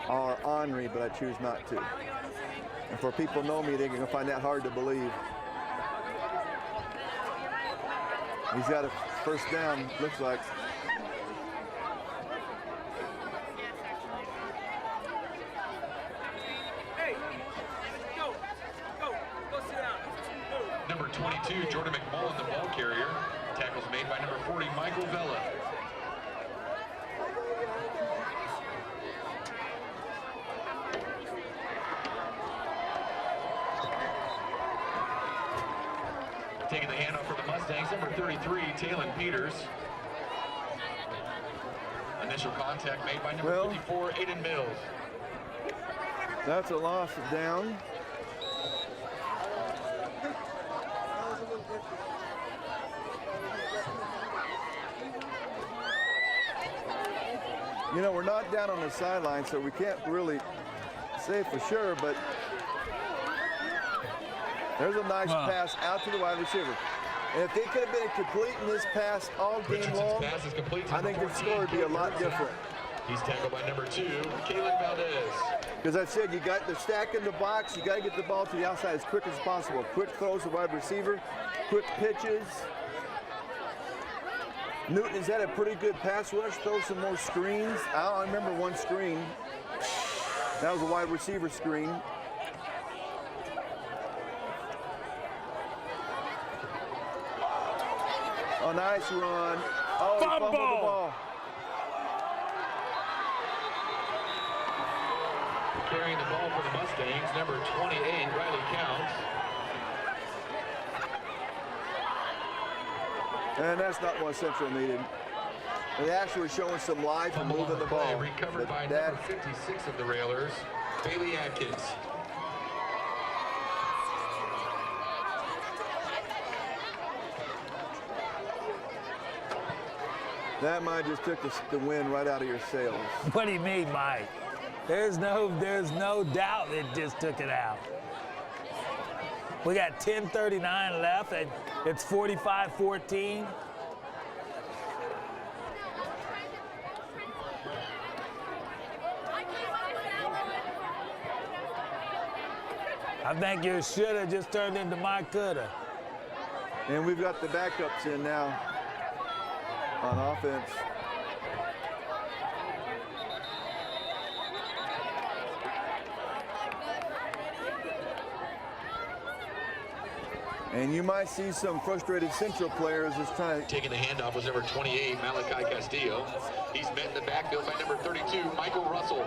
Or ornery, but I choose not to. And for people who know me, they're going to find that hard to believe. He's got a first down, looks like. Number 22, Jordan McMullen, the ball carrier. Tackles made by number 40, Michael Vella. Taking the handoff for the Mustangs, number 33, Talon Peters. Initial contact made by number 54, Aiden Mills. That's a loss of down. You know, we're not down on the sideline, so we can't really say for sure, but there's a nice pass out to the wide receiver. And if they could have been complete in this pass all game long, I think the score would be a lot different. He's tackled by number 2, Kalen Valdez. Because I said, you got the stack in the box, you got to get the ball to the outside as quick as possible. Quick throws to wide receiver, quick pitches. Newton has had a pretty good pass rush, throw some more screens. I remember one screen. That was a wide receiver screen. Oh, nice run. Oh, he fumbled the ball. Carrying the ball for the Mustangs, number 28, Riley Counts. And that's not what Central needed. They actually were showing some life and moving the ball. Recovered by number 56 of the Railers, Bailey Atkins. That might just took the wind right out of your sails. What do you mean, Mike? There's no doubt it just took it out. We got 10:39 left, and it's 45-14. I think you should have just turned into my coulda. And we've got the backups in now on offense. And you might see some frustrated Central players just trying to... Taking the handoff was number 28, Malachi Castillo. He's met in the backfield by number 32, Michael Russell.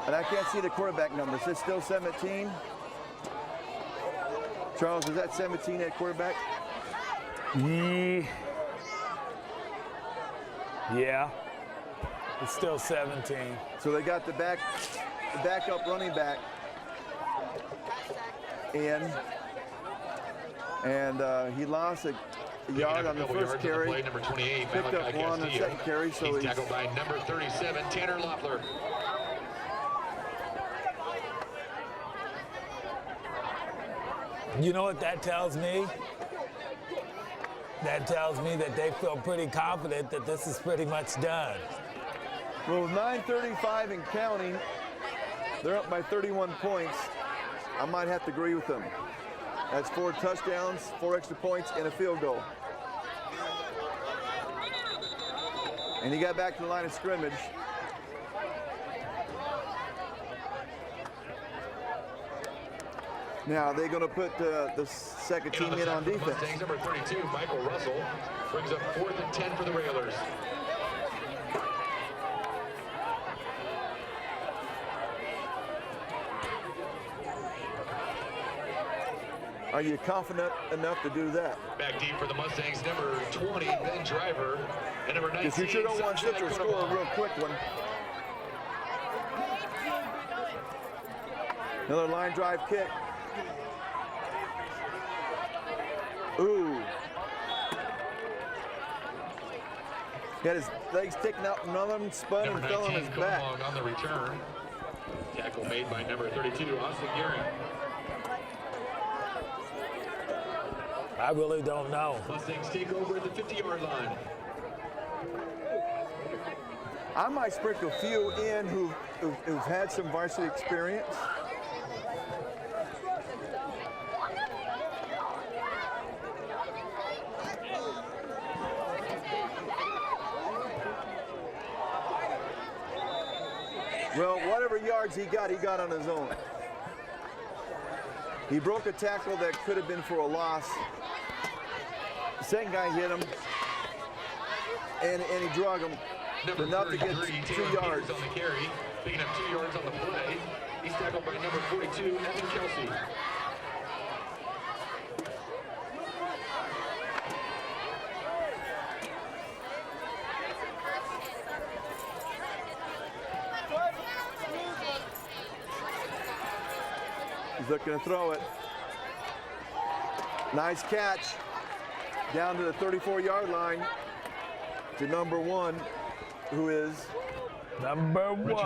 And I can't see the quarterback numbers. Is it still 17? Charles, is that 17 at quarterback? Yeah. It's still 17. So they got the backup running back in. And he lost a yard on the first carry. Play, number 28, picked up one on the second carry. So he's tackled by number 37, Tanner Loeffler. You know what that tells me? That tells me that they feel pretty confident that this is pretty much done. Well, with 9:35 and counting, they're up by 31 points. I might have to agree with them. That's 4 touchdowns, 4 extra points, and a field goal. And he got back to the line of scrimmage. Now they're going to put the second team in on defense. Mustangs, number 32, Michael Russell, brings up 4th and 10 for the Railers. Are you confident enough to do that? Back deep for the Mustangs, number 20, Ben Driver, and number 19. Because you sure don't want Central to score a real quick one. Another line drive kick. Ooh. He had his legs taken out, none of them spun and fell on his back. On the return. Tackle made by number 32, Austin Gearing. I really don't know. Mustangs take over at the 50-yard line. I might sprinkle a few in who've had some varsity experience. Well, whatever yards he got on his own. He broke a tackle that could have been for a loss. The second guy hit him, and he drug him enough to get 2 yards. On the carry, picking up 2 yards on the play. He's tackled by number 42, Evan Kelsey. He's looking to throw it. Nice catch. Down to the 34-yard line to number 1, who is number 1,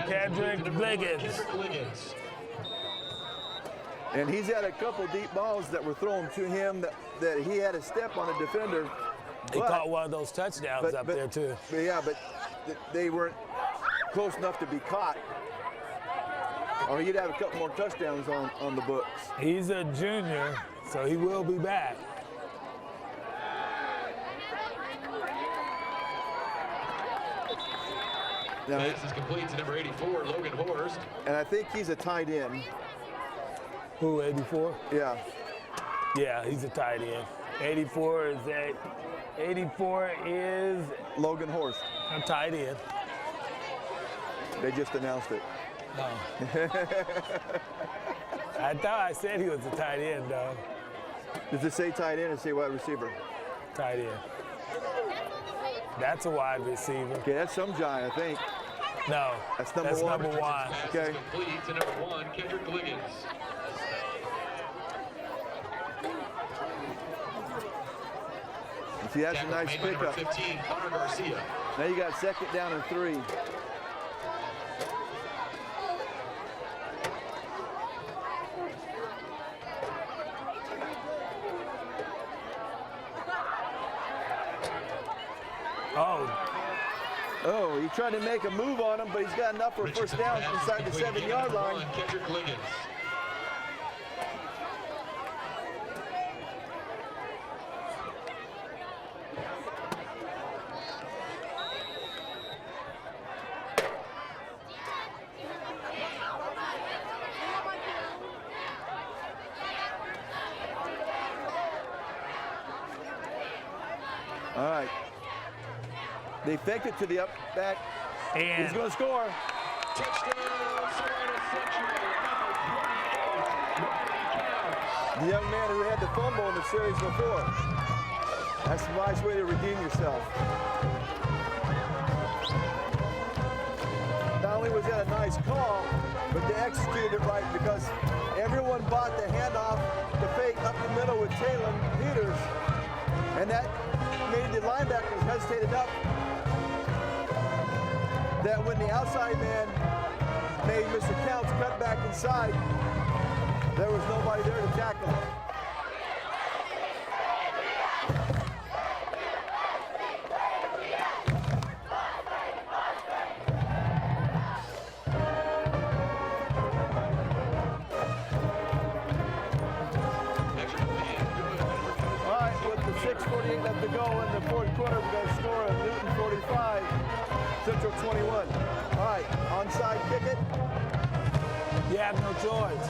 Kendrick Liggins. And he's had a couple deep balls that were thrown to him that he had a step on a defender. He caught one of those touchdowns up there too. Yeah, but they weren't close enough to be caught. Or he'd have a couple more touchdowns on the books. He's a junior, so he will be back. Now, Pass is complete to number 84, Logan Horst. And I think he's a tight end. Who, 84? Yeah. Yeah, he's a tight end. 84 is Logan Horst. A tight end. They just announced it. Oh. I thought I said he was a tight end, though. Does it say tight end or say wide receiver? Tight end. That's a wide receiver. Okay, that's some guy, I think. No, that's number 1. Number 1. Pass okay. is complete to number 1, Kendrick Liggins. See, that's a nice pickup. 15, Connor Garcia. Now you got 2nd down and 3. Oh, he tried to make a move on him, but he's got enough for a first down inside the 7-yard line. Kendrick Liggins. All right. They faked it to the up back. And he's going to score. Touchdown, Salina Central. The young man who had the fumble in the series before. That's a nice way to redeem yourself. Not only was that a nice call, but they executed it right because everyone bought the handoff, the fake up the middle with Taylor Peters, and that made the linebackers hesitate enough that when the outside man made Mr. Counts cut back inside, there was nobody there to tackle him. All right, with the 6:48 left to go in the 4th quarter, we're going to score a Newton 45. Central 21. All right, onside kick it. you have no choice.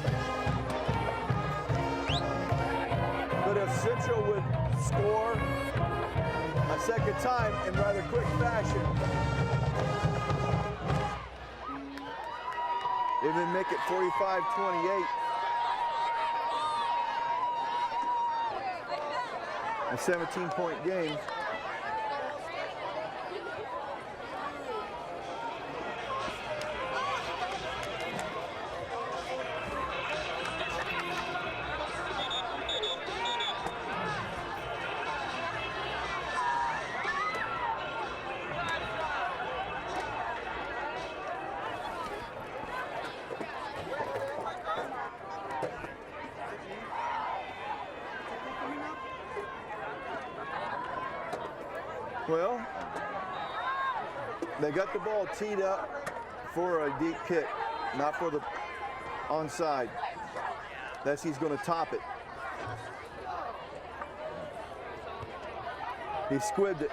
But if Central would score a second time in rather quick fashion, it would make it 45-28. A 17-point game. Well, They got the ball teed up for a deep kick, not for the onside. He's going to top it. He squibbed it.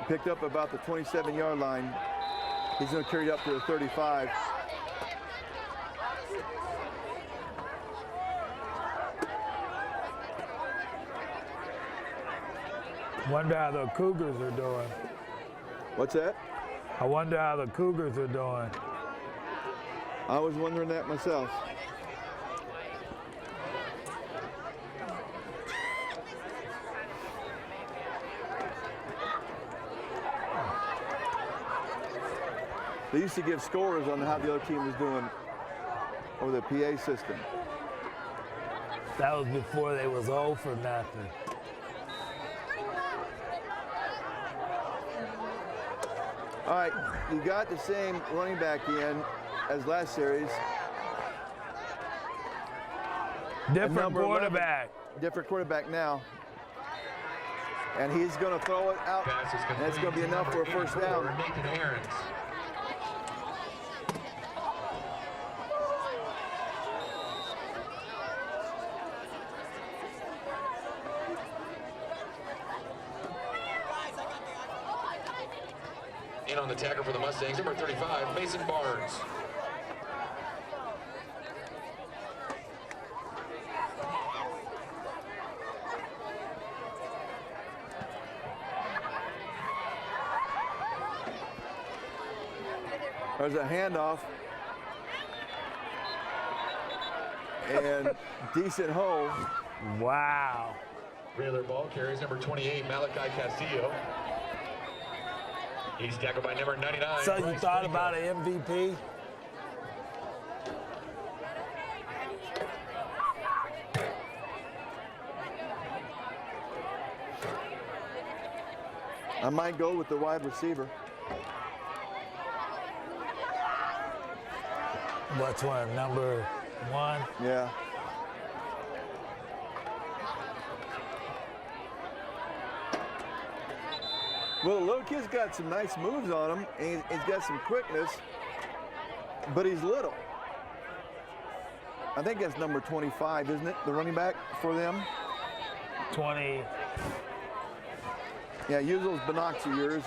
Picked up about the 27-yard line. He's going to carry it up to the 35. Wonder how the Cougars are doing. What's that? I wonder how the Cougars are doing. I was wondering that myself. They used to give scores on how the other team was doing over the PA system. That was before they was old for nothing. All right, you got the same running back in as last series. Different quarterback. 11, different quarterback now. And he's going to throw it out. And that's going to be enough for a first down. Nathan Aarons. In on the tackle for the Mustangs, number 35, Mason Barnes. There's a handoff. And decent hole. Wow. Railer ball carries number 28, Malachi Castillo. He's tackled by number 99. So you Bryce thought Franco. about an MVP? I might go with the wide receiver. What's one? Number 1? Yeah. Well, the little kid's got some nice moves on him, and he's got some quickness, but he's little. I think that's number 25, isn't it? The running back for them? 20. Yeah, use those binocs of yours.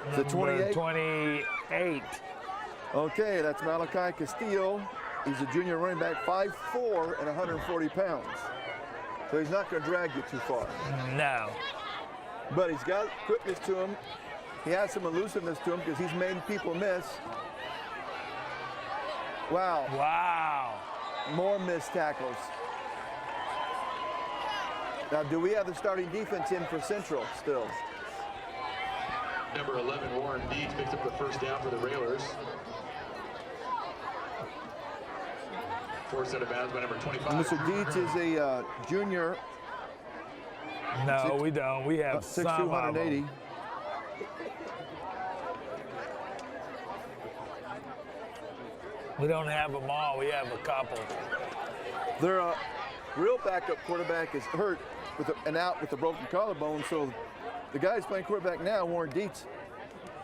And the 28? 28. Okay, that's Malachi Castillo. He's a junior running back, 5'4" and 140 pounds. So he's not going to drag you too far. No. But he's got quickness to him. He has some elusiveness to him because he's made people miss. Wow. Wow. More missed tackles. Now, do we have the starting defense in for Central still? Number 11, Warren Deeds, picks up the first down for the Railers. Forced out of bounds by number 25. Mr. Deeds is a junior. No, we don't. We have 6'2", some of 180. them. We don't have them all. We have a couple. Their real backup quarterback is hurt and out with a broken collarbone, so the guy's playing quarterback now, Warren Dietz,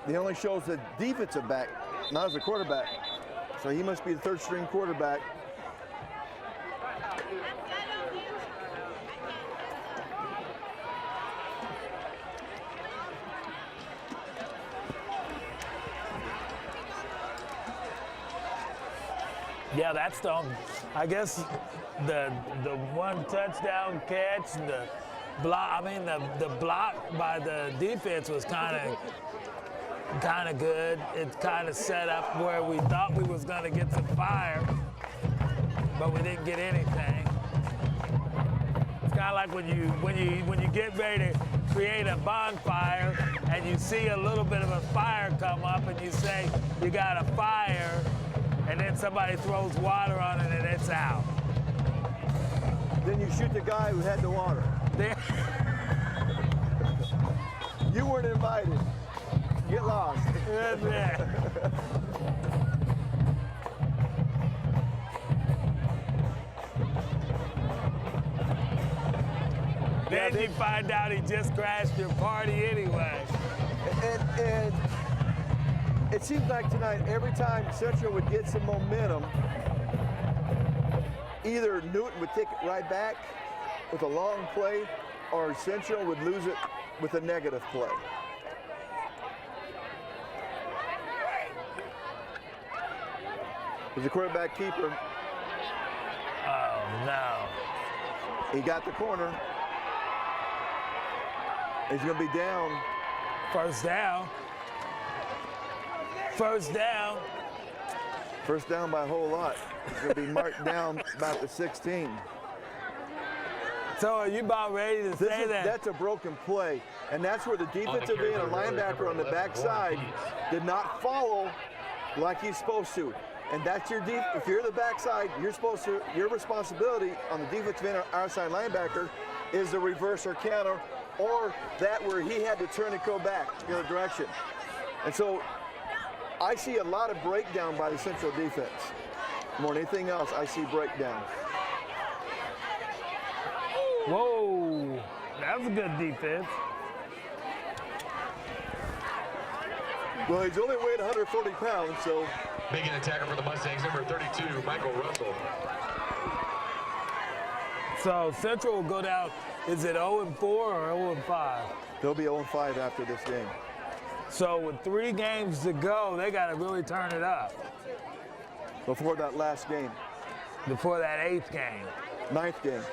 he only shows the defensive back, not as a quarterback. So he must be the third string quarterback. Yeah, that's I guess the one touchdown catch, the block. I mean, the block by the defense was kind of good. It kind of set up where we thought we was gonna get some fire, but we didn't get anything. It's kind of like when you get ready to create a bonfire and you see a little bit of a fire come up and you say you got a fire. And then somebody throws water on it and it's out. Then you shoot the guy who had the water. You weren't invited. Get lost. Then you find out he just crashed your party anyway. And it seems like tonight, every time Central would get some momentum, either Newton would take it right back with a long play, or Central would lose it with a negative play. There's a quarterback keeper. Oh, no. He got the corner. He's going to be down. First down. First down. First down by a whole lot. He's going to be marked down about the 16. So are you about ready to say that? That's a broken play, and that's where the defensive end, a linebacker on the backside, did not follow like he's supposed to. And that's your if you're the backside, your responsibility on the defensive end or outside linebacker is the reverse or counter, or that where he had to turn and go back the other direction. And so I see a lot of breakdown by the Central defense. More than anything else, I see breakdown. Whoa, that was a good defense. Well, he's only weighed 140 pounds, so. Making the tackle for the Mustangs, number 32, Michael Russell. So Central will go down, is it 0-4 or 0-5? They'll be 0-5 after this game. So with 3 games to go, they got to really turn it up. Before that last game. Before that 8th game. 9th game.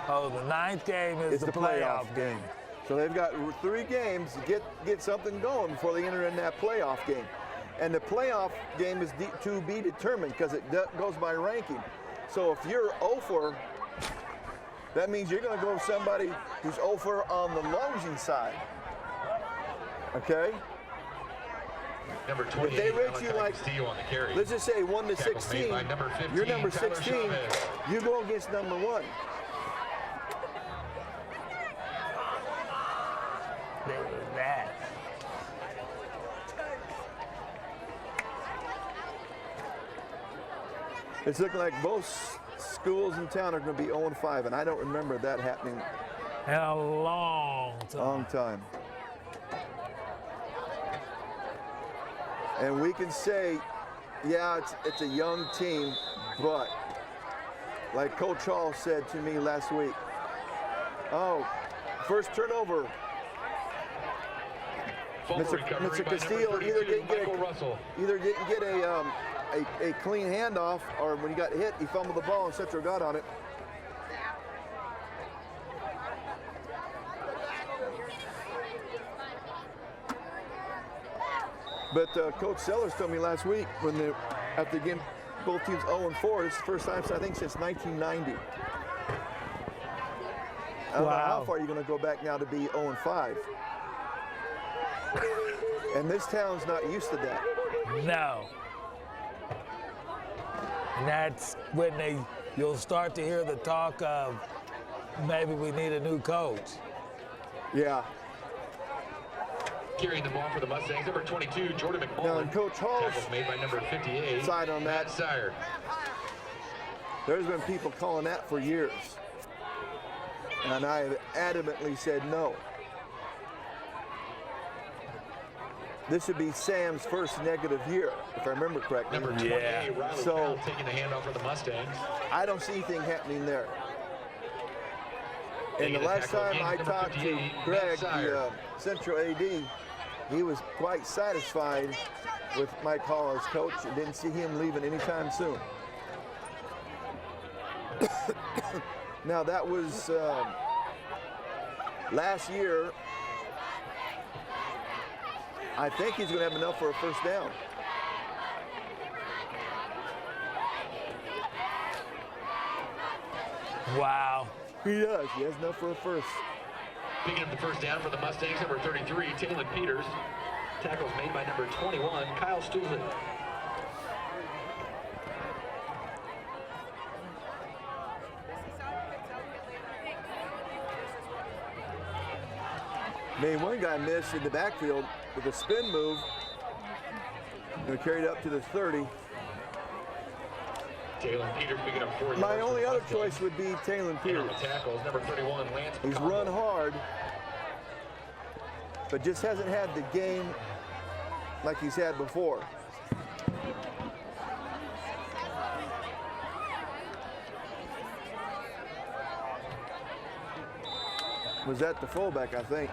Oh, the 9th game is the playoff game. So they've got 3 games to get something going before they enter in that playoff game. And the playoff game is to be determined because it goes by ranking. So if you're 0-4, that means you're going to go with somebody who's 0-4 on the losing side. Okay? Number 28, if they rate you like, on the carry. let's just say 1 to 16, you're number 16, you go against number 1. That. It's looking like both schools in town are going to be 0-5, and I don't remember that happening in a long time. And we can say, yeah, it's a young team, but like Coach Hall said to me last week, oh, first turnover. Mr. Castillo either didn't get a clean handoff, or when he got hit, he fumbled the ball and Central got on it. But Coach Sellers told me last week after the game, both teams 0-4. It's the first time, I think, since 1990. I don't know how far you're going to go back now to be 0-5. And this town's not used to that. No. And that's when you'll start to hear the talk of maybe we need a new coach. Yeah. Carrying the ball for the Mustangs, number 22, Jordan McMullen. Now, in Coach Hall's made by number 58, side on that, Sire. There's been people calling that for years. And I have adamantly said no. This would be Sam's first negative year, if I remember correctly. Number 28, Riley Powell taking the handoff for the Mustangs. I don't see anything happening there. And the last time I talked to Greg, the Central AD, he was quite satisfied with Mike Hall as coach and didn't see him leaving anytime soon. Now that was last year. I think he's going to have enough for a first down. Wow. He does. He has enough for a first. Picking up the first down for the Mustangs, number 33, Taylor Peters. Tackles made by number 21, Kyle Stulzin. One guy missed in the backfield with a spin move. Going to carry it up to the 30. Taylor Peters picking up 4 yards. My only other choice would be Taylor And on Peters. the tackles, number 31, Lance He's McConnell. run hard, but just hasn't had the game like he's had before. Was that the fullback, I think?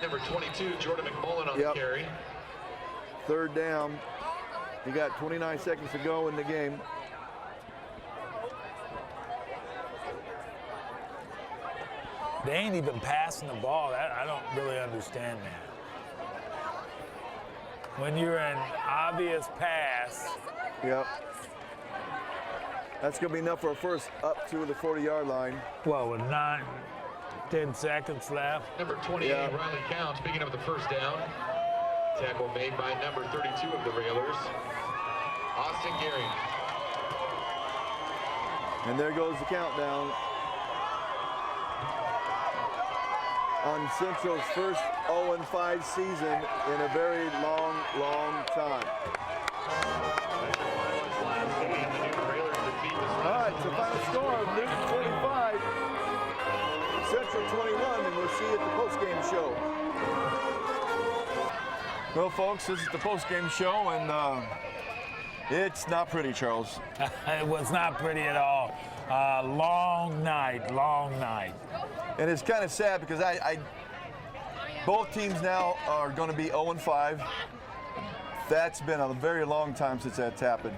Number 22, Jordan McMullen on Yep. the carry. Third down. You got 29 seconds to go in the game. They ain't even passing the ball. I don't really understand that. When you're an obvious pass, Yep. That's going to be enough for a first up to the 40-yard line. well, with 10 seconds left. Number 28, Yeah. Riley Counts picking up the first down. Tackle made by number 32 of the Railers, Austin Gary. And there goes the countdown on Central's first 0-5 season in a very long, long time. All right, so final score of Newton 45, Central 21, and we'll see you at the postgame show. Well, folks, this is the postgame show, and it's not pretty, Charles. It was not pretty at all. Long night, long night. And it's kind of sad because both teams now are going to be 0-5. That's been a very long time since that's happened.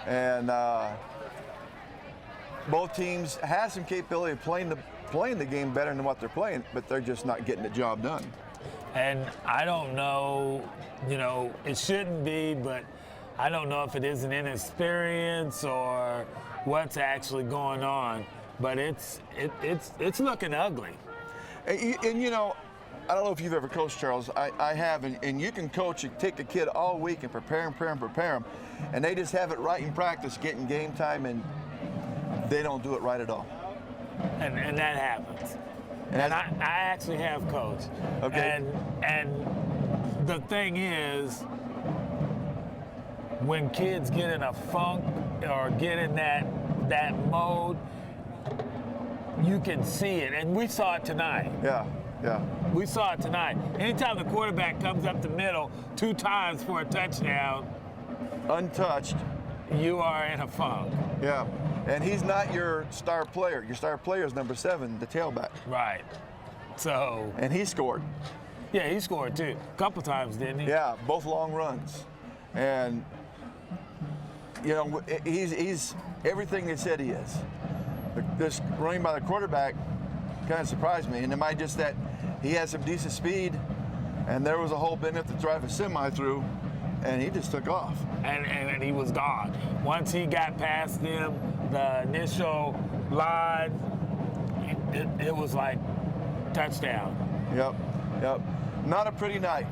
And both teams have some capability of playing the game better than what they're playing, but they're just not getting the job done. And I don't know, it shouldn't be, but I don't know if it is an inexperience or what's actually going on. But it's looking ugly. And I don't know if you've ever coached, Charles. I have, and you can coach and take a kid all week and prepare them, and they just have it right in practice, getting game time, and they don't do it right at all. And that happens. And I actually have coached. Okay. And the thing is, when kids get in a funk or get in that mode, you can see it. And we saw it tonight. Yeah. We saw it tonight. Anytime the quarterback comes up the middle 2 times for a touchdown, Untouched. you are in a funk. Yeah. And he's not your star player. Your star player is number 7, the tailback. Right. So, And he scored. yeah, he scored too. A couple times, didn't he? Yeah, both long runs. And, he's everything they said he is. This running by the quarterback kind of surprised me. And it might just that he had some decent speed, and there was a hole big enough to drive a semi through, and he just took off. And he was gone. Once he got past them, the initial line, it was like touchdown. Yep. Not a pretty night.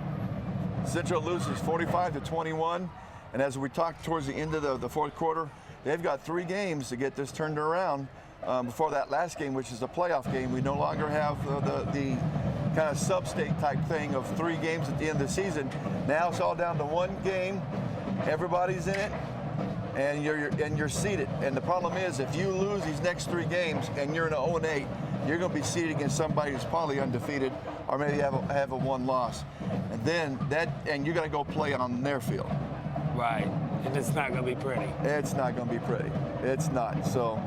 Central loses 45-21, and as we talked towards the end of the fourth quarter, they've got 3 games to get this turned around before that last game, which is a playoff game. We no longer have the kind of sub-state type thing of 3 games at the end of the season. Now it's all down to 1 game. Everybody's in it, and you're seeded. And the problem is, if you lose these next 3 games and you're in an 0-8, you're going to be seeded against somebody who's probably undefeated, or maybe have a 1 loss. And then you're going to go play on their field. Right. And it's not going to be pretty. It's not going to be pretty. It's not. So,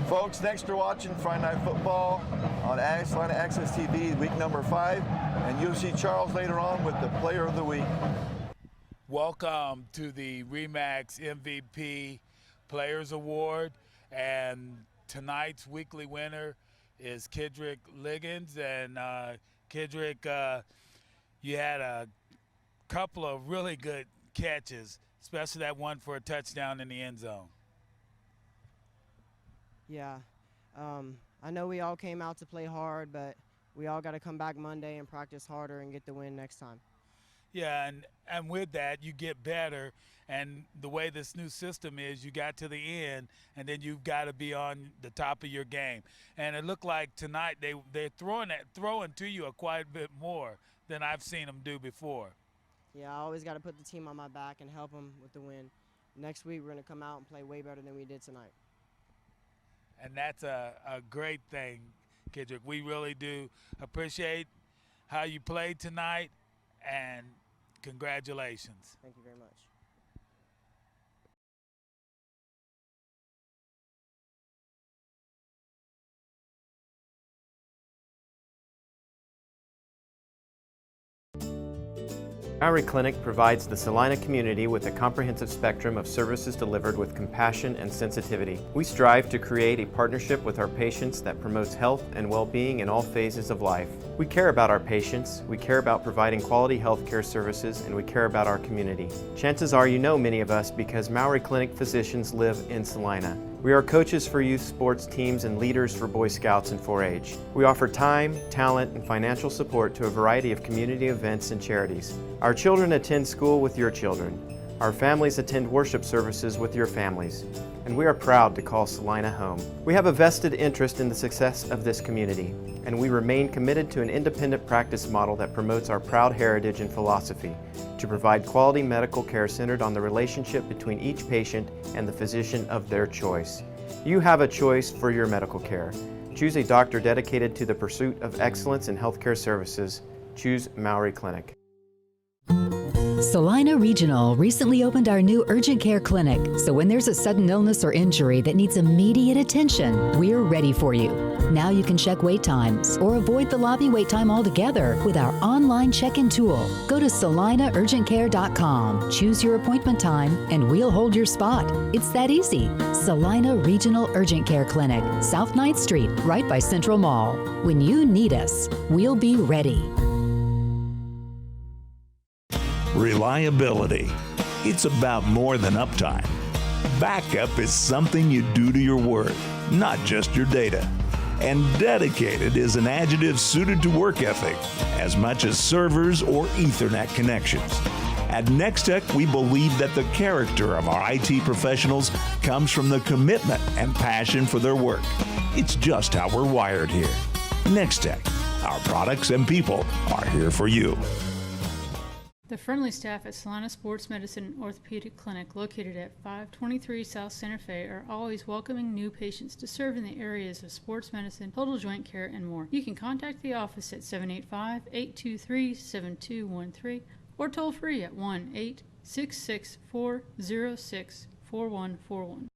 folks, next you're watching Friday Night Football on Salina Access TV, week number 5, and you'll see Charles later on with the Player of the Week. Welcome to the RE/MAX MVP Players Award, and tonight's weekly winner is Kidrick Liggins. And Kidrick, you had a couple of really good catches, especially that one for a touchdown in the end zone. Yeah, I know we all came out to play hard, but we all got to come back Monday and practice harder and get the win next time. Yeah, and with that, you get better. And the way this new system is, you got to the end, and then you've got to be on the top of your game. And it looked like tonight they're throwing to you quite a bit more than I've seen him do before. Yeah, I always got to put the team on my back and help them with the win. Next week, we're going to come out and play way better than we did tonight. And that's a great thing, Kendrick. We really do appreciate how you played tonight, and congratulations. Thank you very much. Mowry Clinic provides the Salina community with a comprehensive spectrum of services delivered with compassion and sensitivity. We strive to create a partnership with our patients that promotes health and well-being in all phases of life. We care about our patients, we care about providing quality healthcare services, and we care about our community. Chances are you know many of us because Mowry Clinic physicians live in Salina. We are coaches for youth sports teams and leaders for Boy Scouts and 4-H. We offer time, talent, and financial support to a variety of community events and charities. Our children attend school with your children. Our families attend worship services with your families. And we are proud to call Salina home. We have a vested interest in the success of this community, and we remain committed to an independent practice model that promotes our proud heritage and philosophy to provide quality medical care centered on the relationship between each patient and the physician of their choice. You have a choice for your medical care. Choose a doctor dedicated to the pursuit of excellence in healthcare services. Choose Mowry Clinic. Salina Regional recently opened our new urgent care clinic, so when there's a sudden illness or injury that needs immediate attention, we're ready for you. Now you can check wait times or avoid the lobby wait time altogether with our online check-in tool. Go to salinaurgentcare.com, choose your appointment time, and we'll hold your spot. It's that easy. Salina Regional Urgent Care Clinic, South 9th Street, right by Central Mall. When you need us, we'll be ready. Reliability. It's about more than uptime. Backup is something you do to your work, not just your data. And dedicated is an adjective suited to work ethic as much as servers or Ethernet connections. At Nextech, we believe that the character of our IT professionals comes from the commitment and passion for their work. It's just how we're wired here. Nextech, our products and people are here for you. The friendly staff at Salina Sports Medicine and Orthopedic Clinic, located at 523 South Santa Fe, are always welcoming new patients to serve in the areas of sports medicine, total joint care, and more. You can contact the office at 785-823-7213 or toll free at 1-866-406-4141.